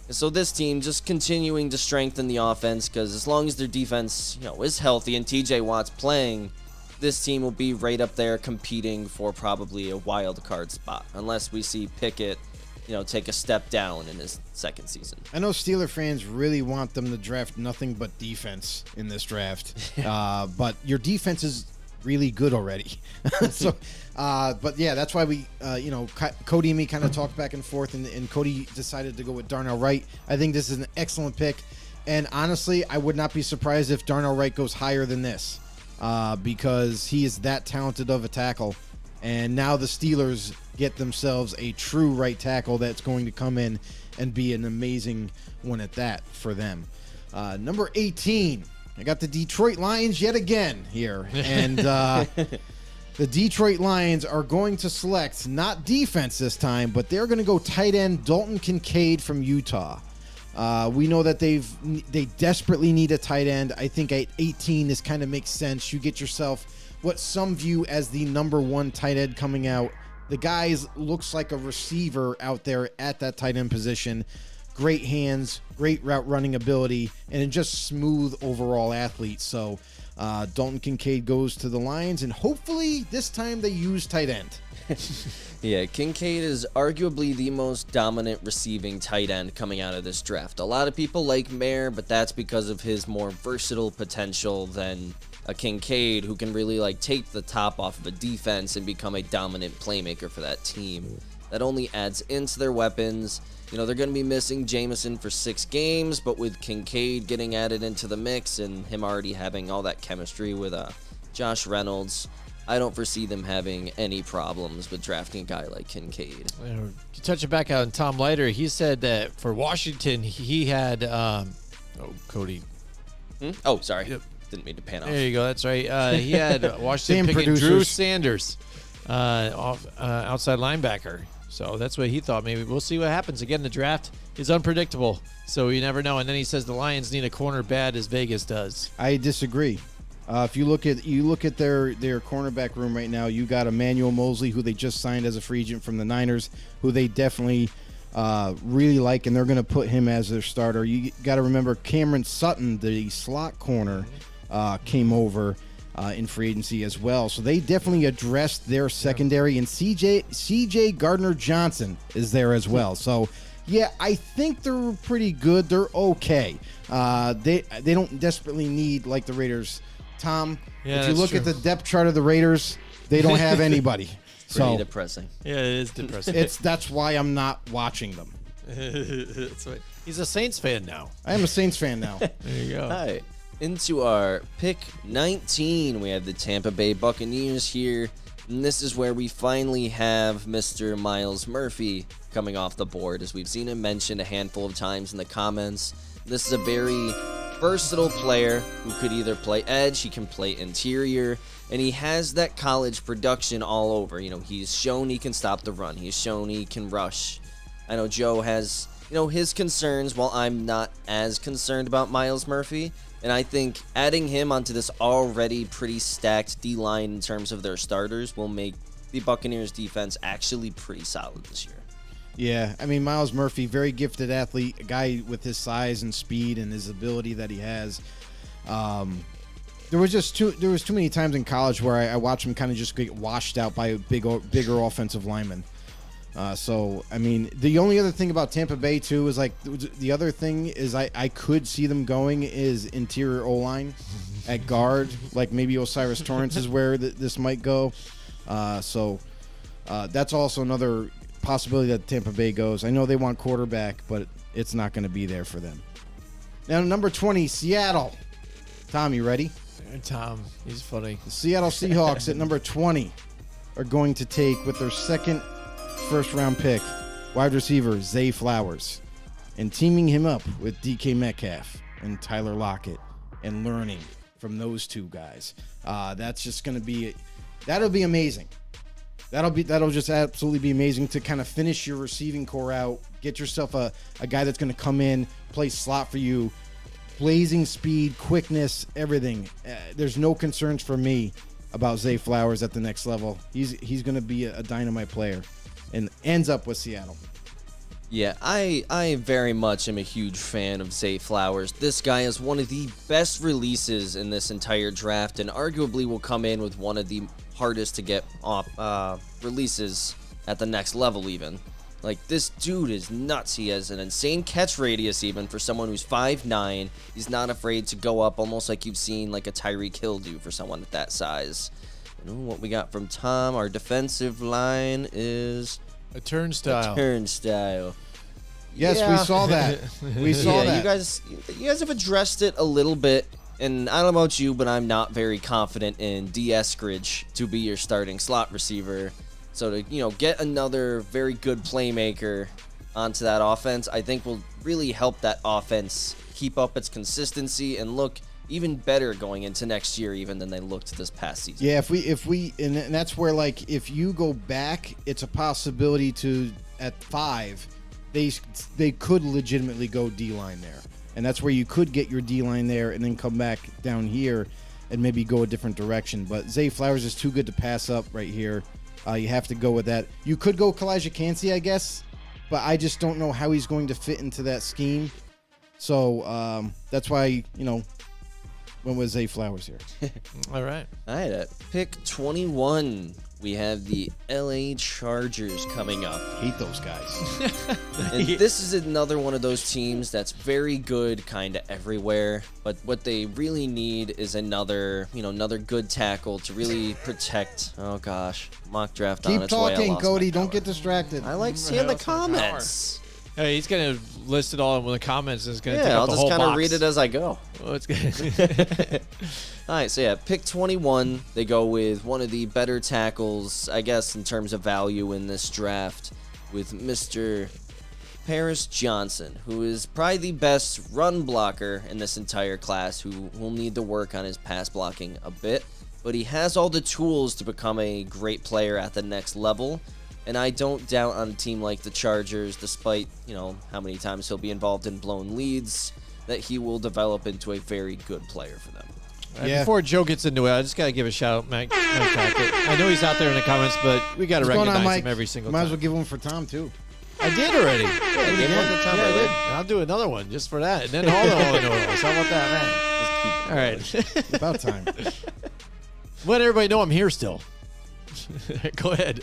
And so this team just continuing to strengthen the offense, because as long as their defense, is healthy and TJ Watt's playing, this team will be right up there competing for probably a wild card spot, unless we see Pickett, take a step down in his second season. I know Steeler fans really want them to draft nothing but defense in this draft, but your defense is really good already. So, but yeah, that's why we, Cody and me kind of talked back and forth, and Cody decided to go with Darnell Wright. I think this is an excellent pick, and honestly, I would not be surprised if Darnell Wright goes higher than this, because he is that talented of a tackle, and now the Steelers get themselves a true right tackle that's going to come in and be an amazing one at that for them. Number 18, I got the Detroit Lions yet again here, and the Detroit Lions are going to select not defense this time, but they're going to go tight end Dalton Kincaid from Utah. We know that they desperately need a tight end. I think at 18 this kind of makes sense. You get yourself what some view as the number one tight end coming out. The guy looks like a receiver out there at that tight end position. Great hands, great route running ability, and just smooth overall athlete. So Dalton Kincaid goes to the Lions, and hopefully this time they use tight end. Yeah, Kincaid is arguably the most dominant receiving tight end coming out of this draft. A lot of people like Mayer, but that's because of his more versatile potential than a Kincaid, who can really take the top off of a defense and become a dominant playmaker for that team. That only adds into their weapons. They're going to be missing Jameson for 6 games, but with Kincaid getting added into the mix and him already having all that chemistry with Josh Reynolds, I don't foresee them having any problems with drafting a guy like Kincaid. Touching back on Tom Leiter, he said that for Washington, he had Cody. Oh, sorry. Yep. Didn't mean to pan off. There you go. That's right. He had Washington picking Drew Sanders, outside linebacker. So that's what he thought. Maybe we'll see what happens. Again, the draft is unpredictable, so you never know. And then he says the Lions need a corner bad as Vegas does. I disagree. If you look at their cornerback room right now, you got Emmanuel Mosley, who they just signed as a free agent from the Niners, who they definitely really like, and they're going to put him as their starter. You got to remember Cameron Sutton, the slot corner, came over in free agency as well. So they definitely addressed their secondary, and CJ Gardner-Johnson is there as well. So, yeah, I think they're pretty good. They're okay. They don't desperately need like the Raiders. Tom, if you look at the depth chart of the Raiders, they don't have anybody. Pretty depressing. Yeah, it is depressing. That's why I'm not watching them. That's right. He's a Saints fan now. I am a Saints fan now. There you go. All right. Into our pick 19, we have the Tampa Bay Buccaneers here. And this is where we finally have Mr. Myles Murphy coming off the board, as we've seen him mentioned a handful of times in the comments. This is a very versatile player who could either play edge, he can play interior, and he has that college production all over. He's shown he can stop the run. He's shown he can rush. I know Joe has, his concerns, while I'm not as concerned about Myles Murphy. And I think adding him onto this already pretty stacked D-line in terms of their starters will make the Buccaneers defense actually pretty solid this year. Yeah, I mean, Myles Murphy, very gifted athlete, a guy with his size and speed and his ability that he has. There was too many times in college where I watched him kind of just get washed out by a bigger offensive lineman. So, I mean, the only other thing about Tampa Bay, too, is the other thing is I could see them going is interior O-line at guard. Like maybe Osiris Torrance is where this might go. So that's also another possibility that Tampa Bay goes. I know they want quarterback, but it's not going to be there for them. Now, number 20, Seattle. Tom, you ready? Tom, he's funny. The Seattle Seahawks at number 20 are going to take, with their second first-round pick, wide receiver Zay Flowers, and teaming him up with DK Metcalf and Tyler Lockett and learning from those two guys. That's just going to be that'll be amazing. That'll just absolutely be amazing to kind of finish your receiving core out, get yourself a guy that's going to come in, play slot for you, blazing speed, quickness, everything. There's no concerns for me about Zay Flowers at the next level. He's going to be a dynamite player and ends up with Seattle. Yeah, I very much am a huge fan of Zay Flowers. This guy is one of the best releases in this entire draft and arguably will come in with one of the hardest to get releases at the next level even. Like, this dude is nuts. He has an insane catch radius even for someone who's 5'9". He's not afraid to go up almost like you've seen like a Tyreek Hill do for someone at that size. And what we got from Tom, our defensive line is... A turnstile. Yes, Yeah. we saw that. We saw that. You guys have addressed it a little bit, and I don't know about you, but I'm not very confident in D. Eskridge to be your starting slot receiver. So to get another very good playmaker onto that offense, I think will really help that offense keep up its consistency and look even better going into next year, even than they looked this past season. Yeah, if we and that's where, like, if you go back, it's a possibility to at 5, they could legitimately go D-line there, and that's where you could get your D-line there and then come back down here and maybe go a different direction. But Zay Flowers is too good to pass up right here. You have to go with that. You could go Kalijah Cansey, I guess, but I just don't know how he's going to fit into that scheme. So that's why went with Zay Flowers here. All right. All right, at pick 21, we have the LA Chargers coming up. Hate those guys. And this is another one of those teams that's very good kind of everywhere, but what they really need is another good tackle to really protect. Oh gosh, mock draft on Keep its way. I talking, lost Cody. my Don't power. get distracted. I like seeing the comments. Hey, he's gonna list it all in the comments. It's gonna take Yeah, up I'll the just whole kind of box. read it as I go. Oh, it's good. All right, so yeah, pick 21. They go with one of the better tackles, I guess, in terms of value in this draft, with Mr. Paris Johnson, who is probably the best run blocker in this entire class, who will need to work on his pass blocking a bit, but he has all the tools to become a great player at the next level. And I don't doubt on a team like the Chargers, despite, how many times he'll be involved in blown leads, that he will develop into a very good player for them. Yeah. Before Joe gets into it, I just gotta give a shout out, Mike Hackett. I know he's out there in the comments, but we gotta What's going recognize on, Mike? him every single Might time. as well give one for Tom too. I did already. Yeah, give one to Tom I earlier. did. I'll do another one just for that, and then all the knows. How about that, man? Just keep All right. About time. Let everybody know I'm here still. Go ahead.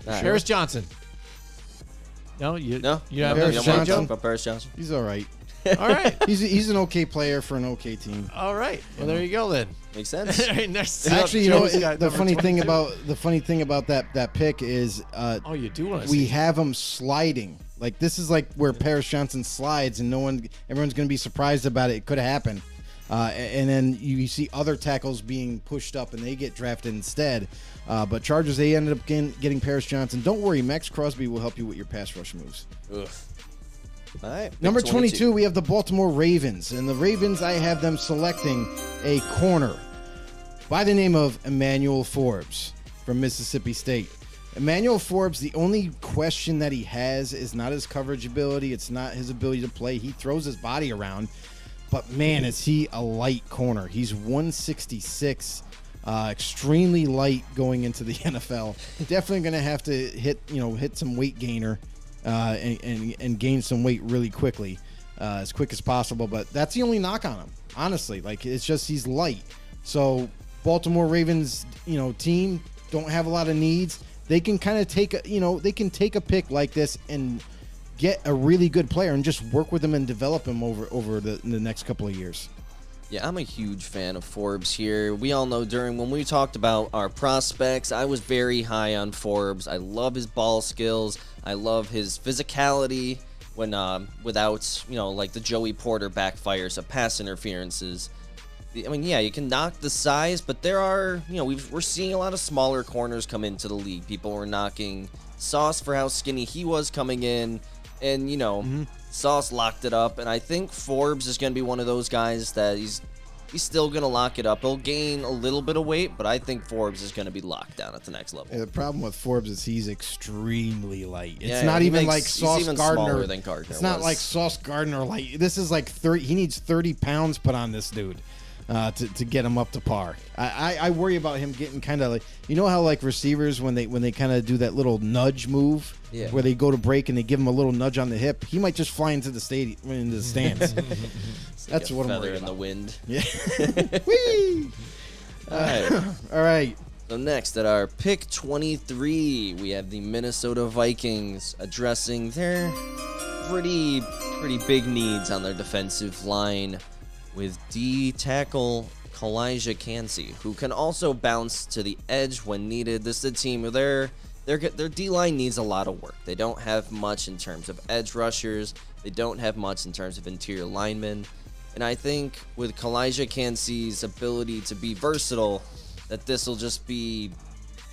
All right. Paris Johnson. No, you No? You have Paris you no don't want to Johnson? talk about Paris Johnson? He's all right. All right. He's an okay player for an okay team. All right. Well, there you go then. Makes sense? All right, next. Actually, up, Joe's got the number funny thing 22. about that pick is Oh, you do want to we see. have him sliding. Like, this is like where Paris Johnson slides, and everyone's going to be surprised about it. It could happen. And then you see other tackles being pushed up, and they get drafted instead. But Chargers, they ended up getting Paris Johnson. Don't worry, Max Crosby will help you with your pass rush moves. Ugh. All right. pick Number 22, we have the Baltimore Ravens. And the Ravens, I have them selecting a corner by the name of Emmanuel Forbes from Mississippi State. Emmanuel Forbes, the only question that he has is not his coverage ability. It's not his ability to play. He throws his body around. But, man, is he a light corner. He's 166, extremely light going into the NFL. Definitely going to have to hit some weight gainer and gain some weight really quickly, as quick as possible. But that's the only knock on him, honestly. Like, it's just he's light. So Baltimore Ravens, team don't have a lot of needs. They can kind of take a pick like this and get a really good player and just work with him and develop him over the next couple of years. Yeah, I'm a huge fan of Forbes here. We all know when we talked about our prospects, I was very high on Forbes. I love his ball skills. I love his physicality when without, like the Joey Porter backfires of pass interferences. I mean, yeah, you can knock the size, but there are, we're seeing a lot of smaller corners come into the league. People were knocking Sauce for how skinny he was coming in, and, Sauce locked it up, and I think Forbes is going to be one of those guys that he's still going to lock it up. He'll gain a little bit of weight, but I think Forbes is going to be locked down at the next level. Yeah, the problem with Forbes is he's extremely light. It's Yeah, not he even makes- like he's Sauce even Gardner. smaller than Gardner It's not was. like Sauce Gardner light. This is like 30. He needs 30 pounds put on this dude to get him up to par. I worry about him getting kind of like, how like receivers when they kind of do that little nudge move, Yeah. where they go to break and they give him a little nudge on the hip. He might just fly into the stands. That's what I'm Feather worried in the about. wind. Yeah. Whee! All right. All right. So next at our pick 23, we have the Minnesota Vikings addressing their pretty big needs on their defensive line with D tackle Kalijah Cansey, who can also bounce to the edge when needed. This is a team where their D-line needs a lot of work. They don't have much in terms of edge rushers. They don't have much in terms of interior linemen. And I think with Kalijah Cansey's ability to be versatile, that this will just be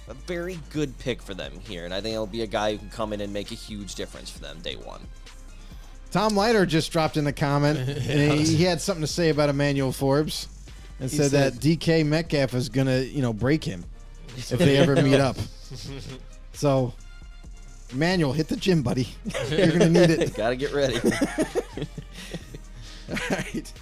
a very good pick for them here. And I think it'll be a guy who can come in and make a huge difference for them day one. Tom Leiter just dropped in a comment, and he had something to say about Emmanuel Forbes, and said that DK Metcalf is gonna, break him if they ever meet up. So, Emmanuel, hit the gym, buddy. You're gonna need it. Gotta get ready. All right.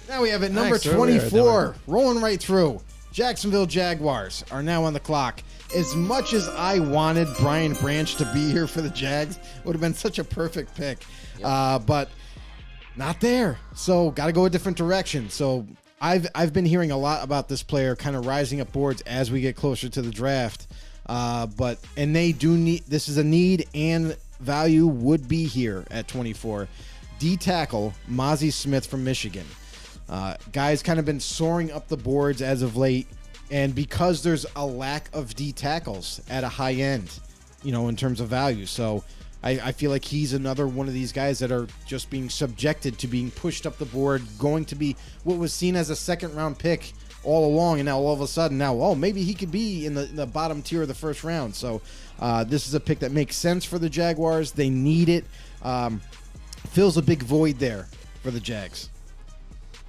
Now we have at number Thanks, earlier, 24, rolling right through. Jacksonville Jaguars are now on the clock. As much as I wanted Brian Branch to be here for the Jags, it would have been such a perfect pick. But not there. So got to go a different direction. So I've been hearing a lot about this player kind of rising up boards as we get closer to the draft. And they do need, this is a need, and value would be here at 24. D tackle Mozzie Smith from Michigan. Guy's kind of been soaring up the boards as of late, and because there's a lack of D tackles at a high end, in terms of value. So I feel like he's another one of these guys that are just being subjected to being pushed up the board, going to be what was seen as a second round pick all along, and now all of a sudden maybe he could be in the bottom tier of the first round. So this is a pick that makes sense for the Jaguars. They need it. Fills a big void there for the Jags.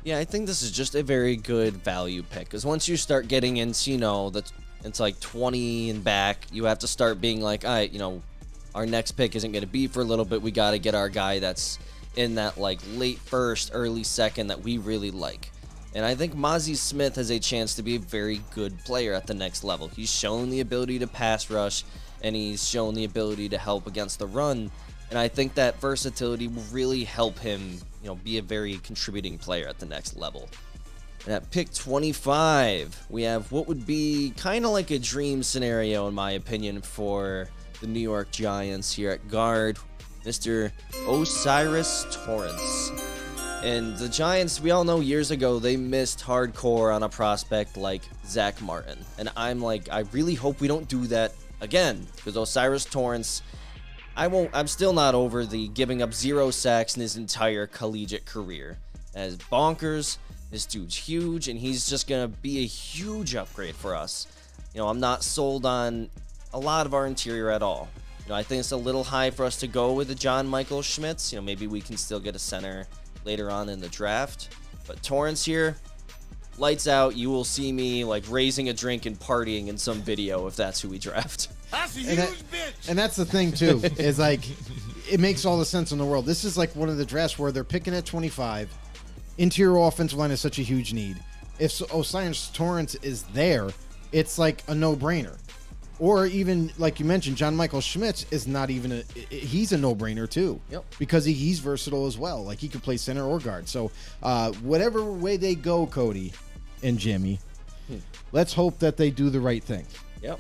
Yeah, I think this is just a very good value pick, because once you start getting into, it's like 20 and back, you have to start being like, all right, our next pick isn't going to be for a little bit. We got to get our guy that's in that like late first, early second that we really like. And I think Mozzie Smith has a chance to be a very good player at the next level. He's shown the ability to pass rush, and he's shown the ability to help against the run. And I think that versatility will really help him, be a very contributing player at the next level. And at pick 25, we have what would be kind of like a dream scenario, in my opinion, for the New York Giants here at guard, Mr. Osiris Torrance. And the Giants, we all know years ago, they missed hardcore on a prospect like Zach Martin. And I'm like, I really hope we don't do that again, because Osiris Torrance, I'm still not over the giving up 0 sacks in his entire collegiate career. As bonkers, this dude's huge, and he's just going to be a huge upgrade for us. I'm not sold on a lot of our interior at all. I think it's a little high for us to go with the John Michael Schmitz. Maybe we can still get a center later on in the draft. But Torrance here, lights out. You will see me like raising a drink and partying in some video if that's who we draft. That's a huge bitch. And that's the thing too, is like it makes all the sense in the world. This is like one of the drafts where they're picking at 25. Interior offensive line is such a huge need. If Osiris Torrance is there, it's like a no-brainer. Or even, like you mentioned, John Michael Schmitz is not even he's a no-brainer too. Yep. Because he's versatile as well. Like he could play center or guard. So whatever way they go, Cody and Jimmy, let's hope that they do the right thing. Yep.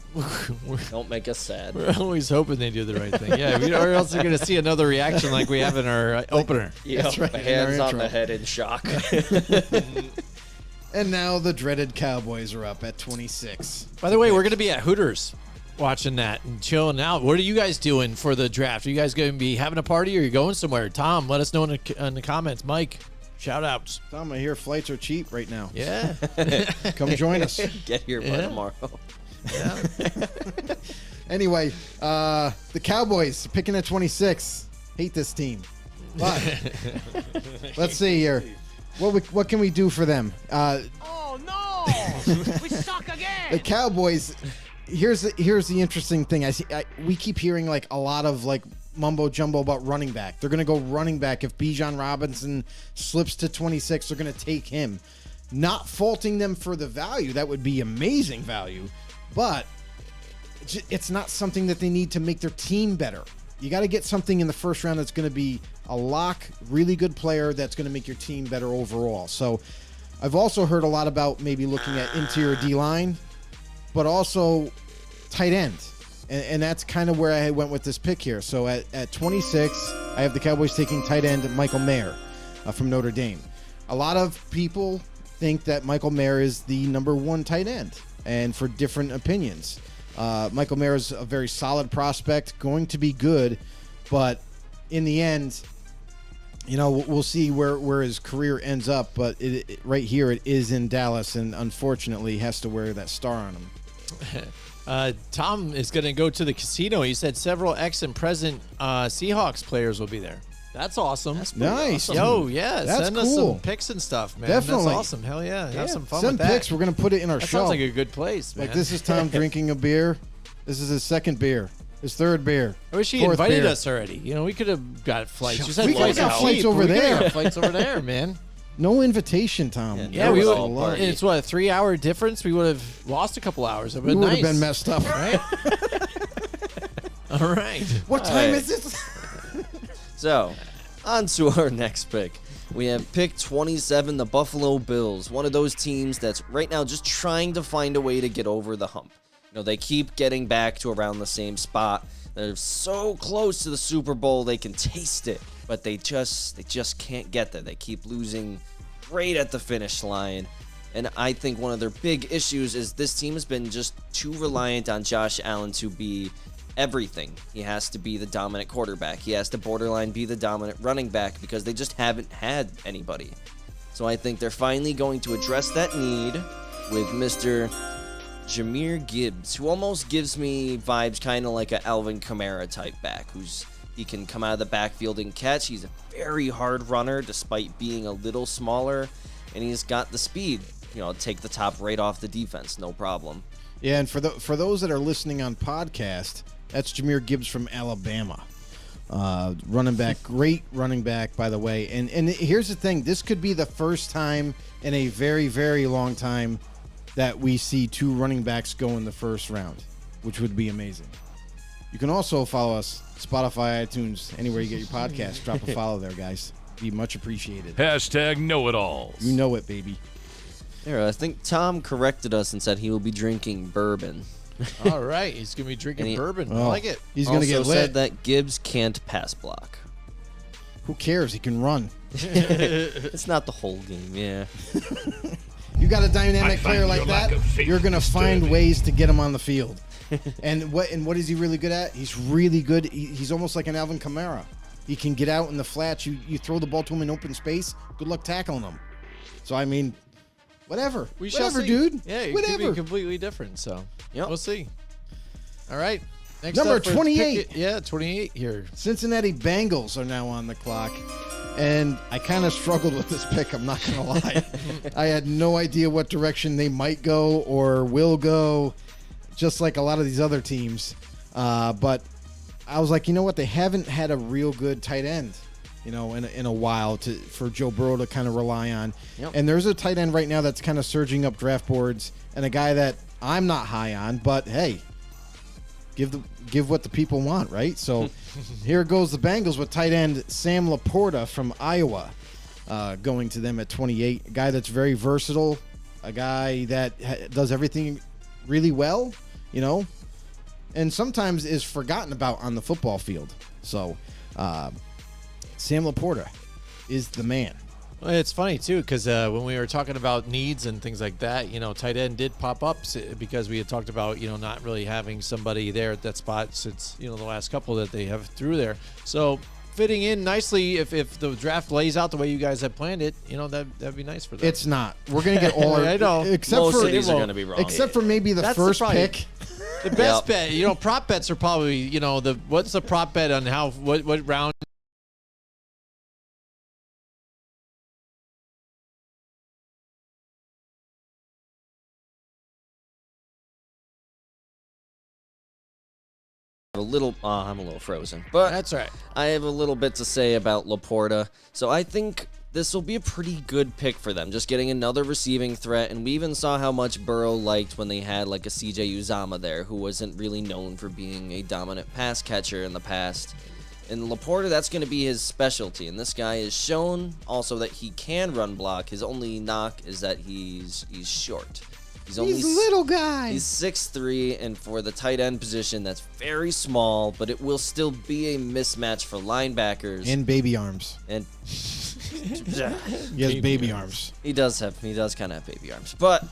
Don't make us sad. We're always hoping they do the right thing. Yeah, or else you're going to see another reaction like we have in our opener. Yep. That's right, The in our hands on intro. the head in shock. And now the dreaded Cowboys are up at 26. By the way, we're going to be at Hooters watching that and chilling out. What are you guys doing for the draft? Are you guys going to be having a party or are you going somewhere? Tom, let us know in the comments. Mike, shout outs. Tom, I hear flights are cheap right now. Yeah. Come join us. Get here by tomorrow. Anyway, the Cowboys picking at 26. Hate this team. But let's see here. What can we do for them? Oh no! We suck again. The Cowboys. Here's the interesting thing. We keep hearing like a lot of like mumbo jumbo about running back. They're gonna go running back if Bijan Robinson slips to 26. They're gonna take him. Not faulting them for the value. That would be amazing value, but it's not something that they need to make their team better. You got to get something in the first round that's going to be a lock, really good player that's going to make your team better overall. So I've also heard a lot about maybe looking at interior D-line, but also tight end. And that's kind of where I went with this pick here. So at 26, I have the Cowboys taking tight end Michael Mayer from Notre Dame. A lot of people think that Michael Mayer is the number one tight end, and for different opinions. Michael Mayer is a very solid prospect, going to be good, but in the end, we'll see where his career ends up. But right here, it is in Dallas, and unfortunately, has to wear that star on him. Tom is going to go to the casino. He said several ex and present Seahawks players will be there. That's awesome. That's nice. Awesome. Yo, yeah. That's send cool. us some picks and stuff, man. Definitely. That's awesome. Hell yeah. Have some fun Send with that. picks. We're going to put it in our That show. sounds like a good place, man. Like, this is Tom drinking a beer. This is his second beer. His third beer. I wish he fourth invited beer. us already. We could have got flights. You said We could've flights got are flights cheap. over We could've there. got flights over there, man. No invitation, Tom. Yeah, we all would. party. It's what, a 3-hour difference? We would have lost a couple hours. It would We have would have been messed up. right? All right. What time right. is it? So, on to our next pick. We have pick 27, the Buffalo Bills. One of those teams that's right now just trying to find a way to get over the hump. They keep getting back to around the same spot. They're so close to the Super Bowl, they can taste it, but they just can't get there. They keep losing right at the finish line. And I think one of their big issues is this team has been just too reliant on Josh Allen to be everything. He has to be the dominant quarterback. He has to borderline be the dominant running back because they just haven't had anybody. So I think they're finally going to address that need with Mr. Jahmyr Gibbs, who almost gives me vibes kind of like a Alvin Kamara type back, he can come out of the backfield and catch. He's a very hard runner despite being a little smaller, and he's got the speed. Take the top right off the defense, no problem. Yeah, and for those that are listening on podcast, that's Jahmyr Gibbs from Alabama. Running back, great running back, by the way. And here's the thing. This could be the first time in a very, very long time that we see two running backs go in the first round, which would be amazing. You can also follow us, Spotify, iTunes, anywhere you get your podcast. Drop a follow there, guys. Be much appreciated. Hashtag know-it-alls. You know it, baby. There, I think Tom corrected us and said he will be drinking bourbon. All right. He's going to be drinking bourbon. I like it. He's going to get Also lit. said that Gibbs can't pass block. Who cares? He can run. It's not the whole game, yeah. You got a dynamic player like that, you're going to find ways to get him on the field. And what is he really good at? He's really good. He's almost like an Alvin Kamara. He can get out in the flats. You throw the ball to him in open space. Good luck tackling him. So, I mean, whatever. Whatever, see. dude. Yeah, it whatever. could be completely different. So, we'll see. All right. Next Number up for 28. pick, yeah, 28 here. Cincinnati Bengals are now on the clock. And I kind of struggled with this pick, I'm not going to lie. I had no idea what direction they might go or will go, just like a lot of these other teams. But I was like, you know what? They haven't had a real good tight end, in a while for Joe Burrow to kind of rely on. Yep. And there's a tight end right now that's kind of surging up draft boards, and a guy that I'm not high on, but hey, give what the people want, right? So here goes the Bengals with tight end Sam Laporta from Iowa going to them at 28. A guy that's very versatile, a guy that does everything really well, and sometimes is forgotten about on the football field. So Sam Laporta is the man. Well, it's funny, too, because when we were talking about needs and things like that, tight end did pop up because we had talked about, not really having somebody there at that spot since, the last couple that they have through there. So fitting in nicely, if the draft lays out the way you guys have planned it, that'd be nice for them. It's not. We're going to get all our... I know. Except Most for, cities are going to be wrong. Except for maybe the That's first the pick. The best bet, prop bets are probably, what's the prop bet on what round? I'm a little frozen, but That's right. I have a little bit to say about Laporta. So I think this will be a pretty good pick for them, just getting another receiving threat. And we even saw how much Burrow liked when they had like a CJ Uzama there, who wasn't really known for being a dominant pass catcher in the past. And Laporta, that's going to be his specialty. And this guy has shown also that he can run block. His only knock is that he's short. He's a little guy. He's 6'3", and for the tight end position, that's very small, but it will still be a mismatch for linebackers. And baby arms. And He has baby arms. he does kind of have baby arms. But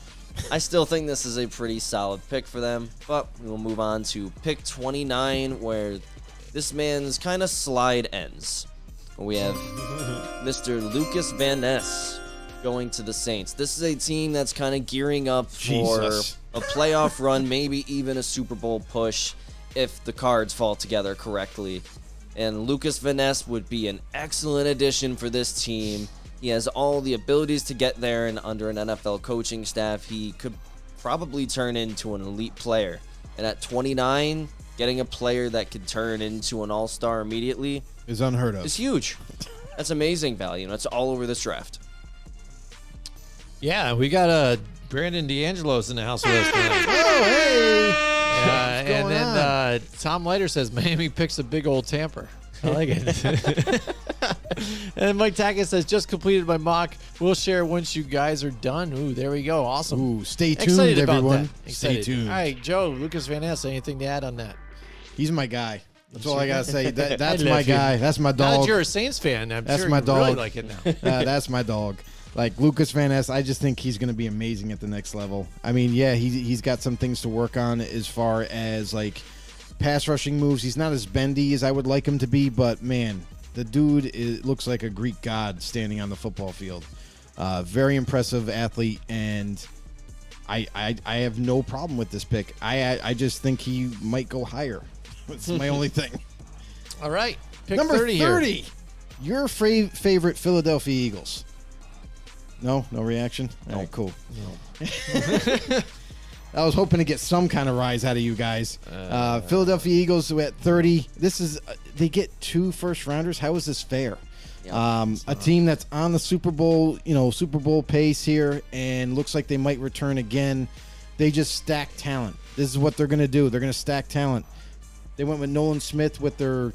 I still think this is a pretty solid pick for them. But we will move on to pick 29, where this man's kind of slide ends. We have Mr. Lucas Van Ness going to the Saints. This is a team that's kind of gearing up for Jesus. a playoff run, maybe even a Super Bowl push if the cards fall together correctly. And Lucas Van Ness would be an excellent addition for this team. He has all the abilities to get there, and under an NFL coaching staff, he could probably turn into an elite player. And at 29, getting a player that could turn into an all-star immediately Is unheard of. is huge. That's amazing value, and that's all over this draft. Yeah, we got Brandon D'Angelo's in the house with us tonight. Oh, hey. And going then Tom Leiter says Miami picks a big old tamper. I like it. And Mike Tackett says, just completed my mock. We'll share once you guys are done. Ooh, there we go. Awesome. Ooh, stay tuned, Excited about everyone. that. Stay Excited. tuned. All right, Joe, Lucas Van Ness, anything to add on that? He's my guy. That's all I gotta say. That's I my love you. guy. That's my Now that dog. you're a Saints fan, I'm That's sure my you really dog. like it now. That's my dog. Like Lucas Van Ness, I just think he's going to be amazing at the next level. I mean, yeah, he's got some things to work on as far as like pass rushing moves. He's not as bendy as I would like him to be, but man, the dude looks like a Greek god standing on the football field. Very impressive athlete, and I have no problem with this pick. I just think he might go higher. That's my only thing. All right, pick Number 30 30. here. Your favorite Philadelphia Eagles. No reaction? All right, cool. I was hoping to get some kind of rise out of you guys. Philadelphia Eagles at 30. This is they get 2 first-rounders. How is this fair? A team that's on the Super Bowl, Super Bowl pace here, and looks like they might return again. They just stack talent. This is what they're going to do. They're going to stack talent. They went with Nolan Smith with their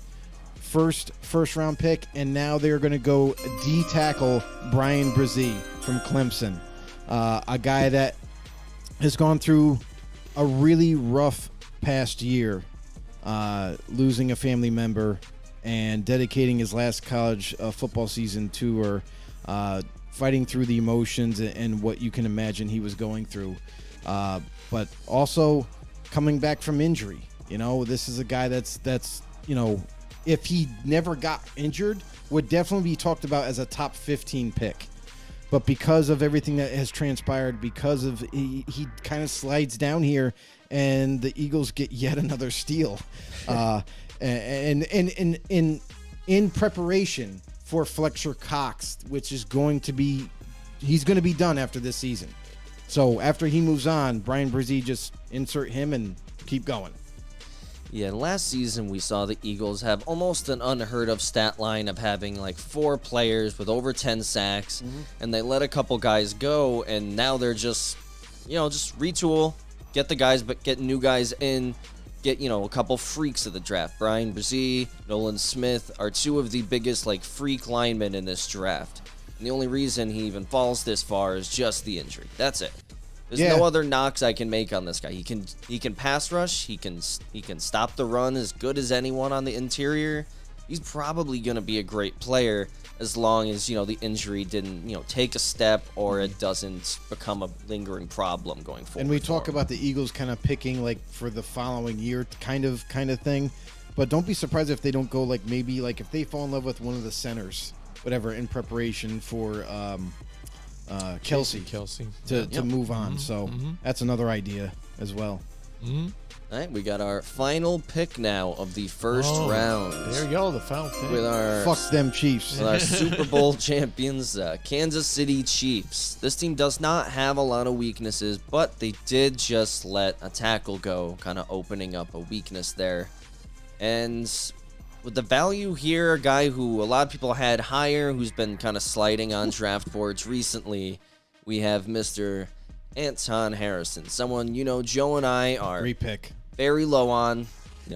first round pick, and now they're going to go D-tackle Brian Brzee from Clemson, a guy that has gone through a really rough past year, losing a family member and dedicating his last college football season to her, fighting through the emotions and what you can imagine he was going through, but also coming back from injury. This is a guy that's if he never got injured, would definitely be talked about as a top 15 pick. But because of everything that has transpired, because of he kind of slides down here, and the Eagles get yet another steal, and in preparation for Fletcher Cox, which is he's going to be done after this season. So after he moves on, Brian Brzee, just insert him and keep going. Yeah, last season we saw the Eagles have almost an unheard of stat line of having like 4 players with over 10 sacks, and they let a couple guys go, and now they're just retool, get the guys, but get new guys in, get a couple freaks of the draft. Brian Brzee, Nolan Smith are 2 of the biggest freak linemen in this draft, and the only reason he even falls this far is just the injury. That's it. There's no other knocks I can make on this guy. He can pass rush. He can stop the run as good as anyone on the interior. He's probably going to be a great player as long as the injury didn't take a step or it doesn't become a lingering problem going forward. And we talk about the Eagles kind of picking for the following year kind of thing, but don't be surprised if they don't go maybe if they fall in love with one of the centers, whatever, in preparation for Kelsey Kelsey to move on. So that's another idea as well. All right, we got our final pick now of the first round. There you go, the final pick. With our Fuck them Chiefs. with our Super Bowl champions, Kansas City Chiefs. This team does not have a lot of weaknesses, but they did just let a tackle go, kind of opening up a weakness there. And with the value here, a guy who a lot of people had higher, who's been kind of sliding on draft boards recently, we have Mr. Anton Harrison. Someone, Joe and I are Great pick. very low on.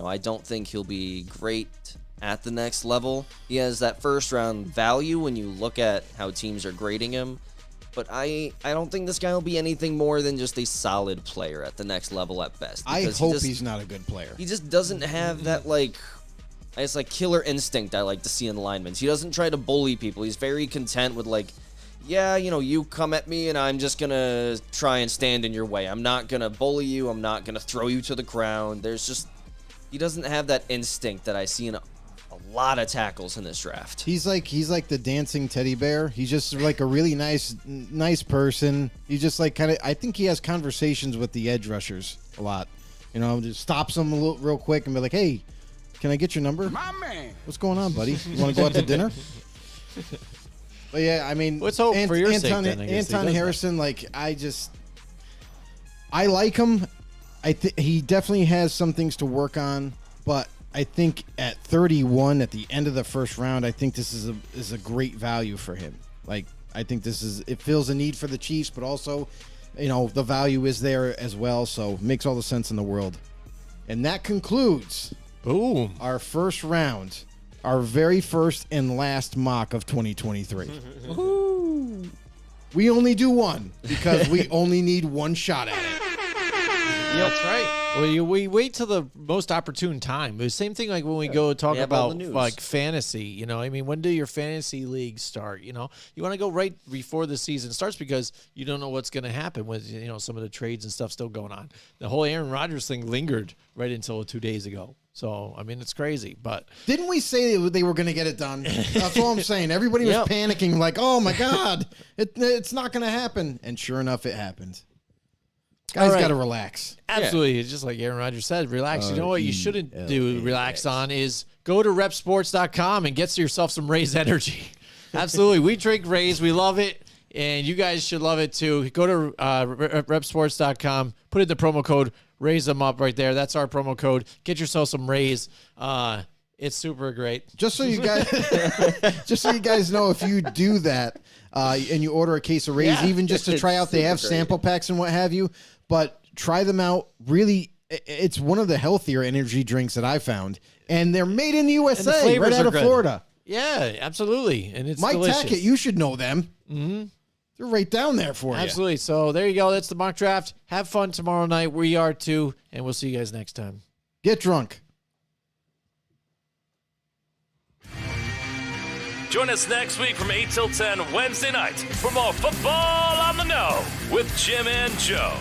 I don't think he'll be great at the next level. He has that first round value when you look at how teams are grading him. But I don't think this guy will be anything more than just a solid player at the next level at best. I because hope he's not a good player. He just doesn't have that, killer instinct I like to see in linemen. He doesn't try to bully people. He's very content with, you come at me and I'm just going to try and stand in your way. I'm not going to bully you. I'm not going to throw you to the ground. He doesn't have that instinct that I see in a lot of tackles in this draft. He's like the dancing teddy bear. He's just like a really nice person. He's just like I think he has conversations with the edge rushers a lot. Just stops them real quick and be like, "Hey, can I get your number? My man. What's going on, buddy? You want to go out to dinner?" But yeah, I mean, Let's hope for your sake, then, I guess he Anton does Harrison, I like him. He definitely has some things to work on, but I think at 31 at the end of the first round, I think this is a great value for him. I think it fills a need for the Chiefs, but also, the value is there as well, so it makes all the sense in the world. And that concludes Boom. our first round. Our very first and last mock of 2023. We only do one because we only need one shot at it. That's right. Well, we wait till the most opportune time. The same thing like when we go talk We have all the about news. like fantasy. When do your fantasy leagues start? You want to go right before the season starts because you don't know what's going to happen with some of the trades and stuff still going on. The whole Aaron Rodgers thing lingered right until 2 days ago. So, it's crazy, but... Didn't we say they were going to get it done? That's all I'm saying. Everybody was panicking like, oh, my God, it's not going to happen. And sure enough, it happened. Guys got to relax. Absolutely. It's just like Aaron Rodgers said, relax. You know what you shouldn't relax on is go to repsports.com and get yourself some Raise energy. Absolutely. We drink Raise. We love it. And you guys should love it too. Go to repsports.com, put in the promo code, raise them up right there. That's our promo code. Get yourself some Raise. It's super great. Just so you guys know, if you do that and you order a case of Raise, even just to try out, they have sample packs and what have you, but try them out. Really, it's one of the healthier energy drinks that I found, and they're made in the USA, right out of Florida. Yeah, absolutely. And it's Mike delicious. Tackett, you should know them. Mm-hmm. They're right down there for you. Absolutely. So there you go. That's the mock draft. Have fun tomorrow night. We are too, and we'll see you guys next time. Get drunk. Join us next week from 8 till 10 Wednesday night for more Football on the Know with Jim and Joe.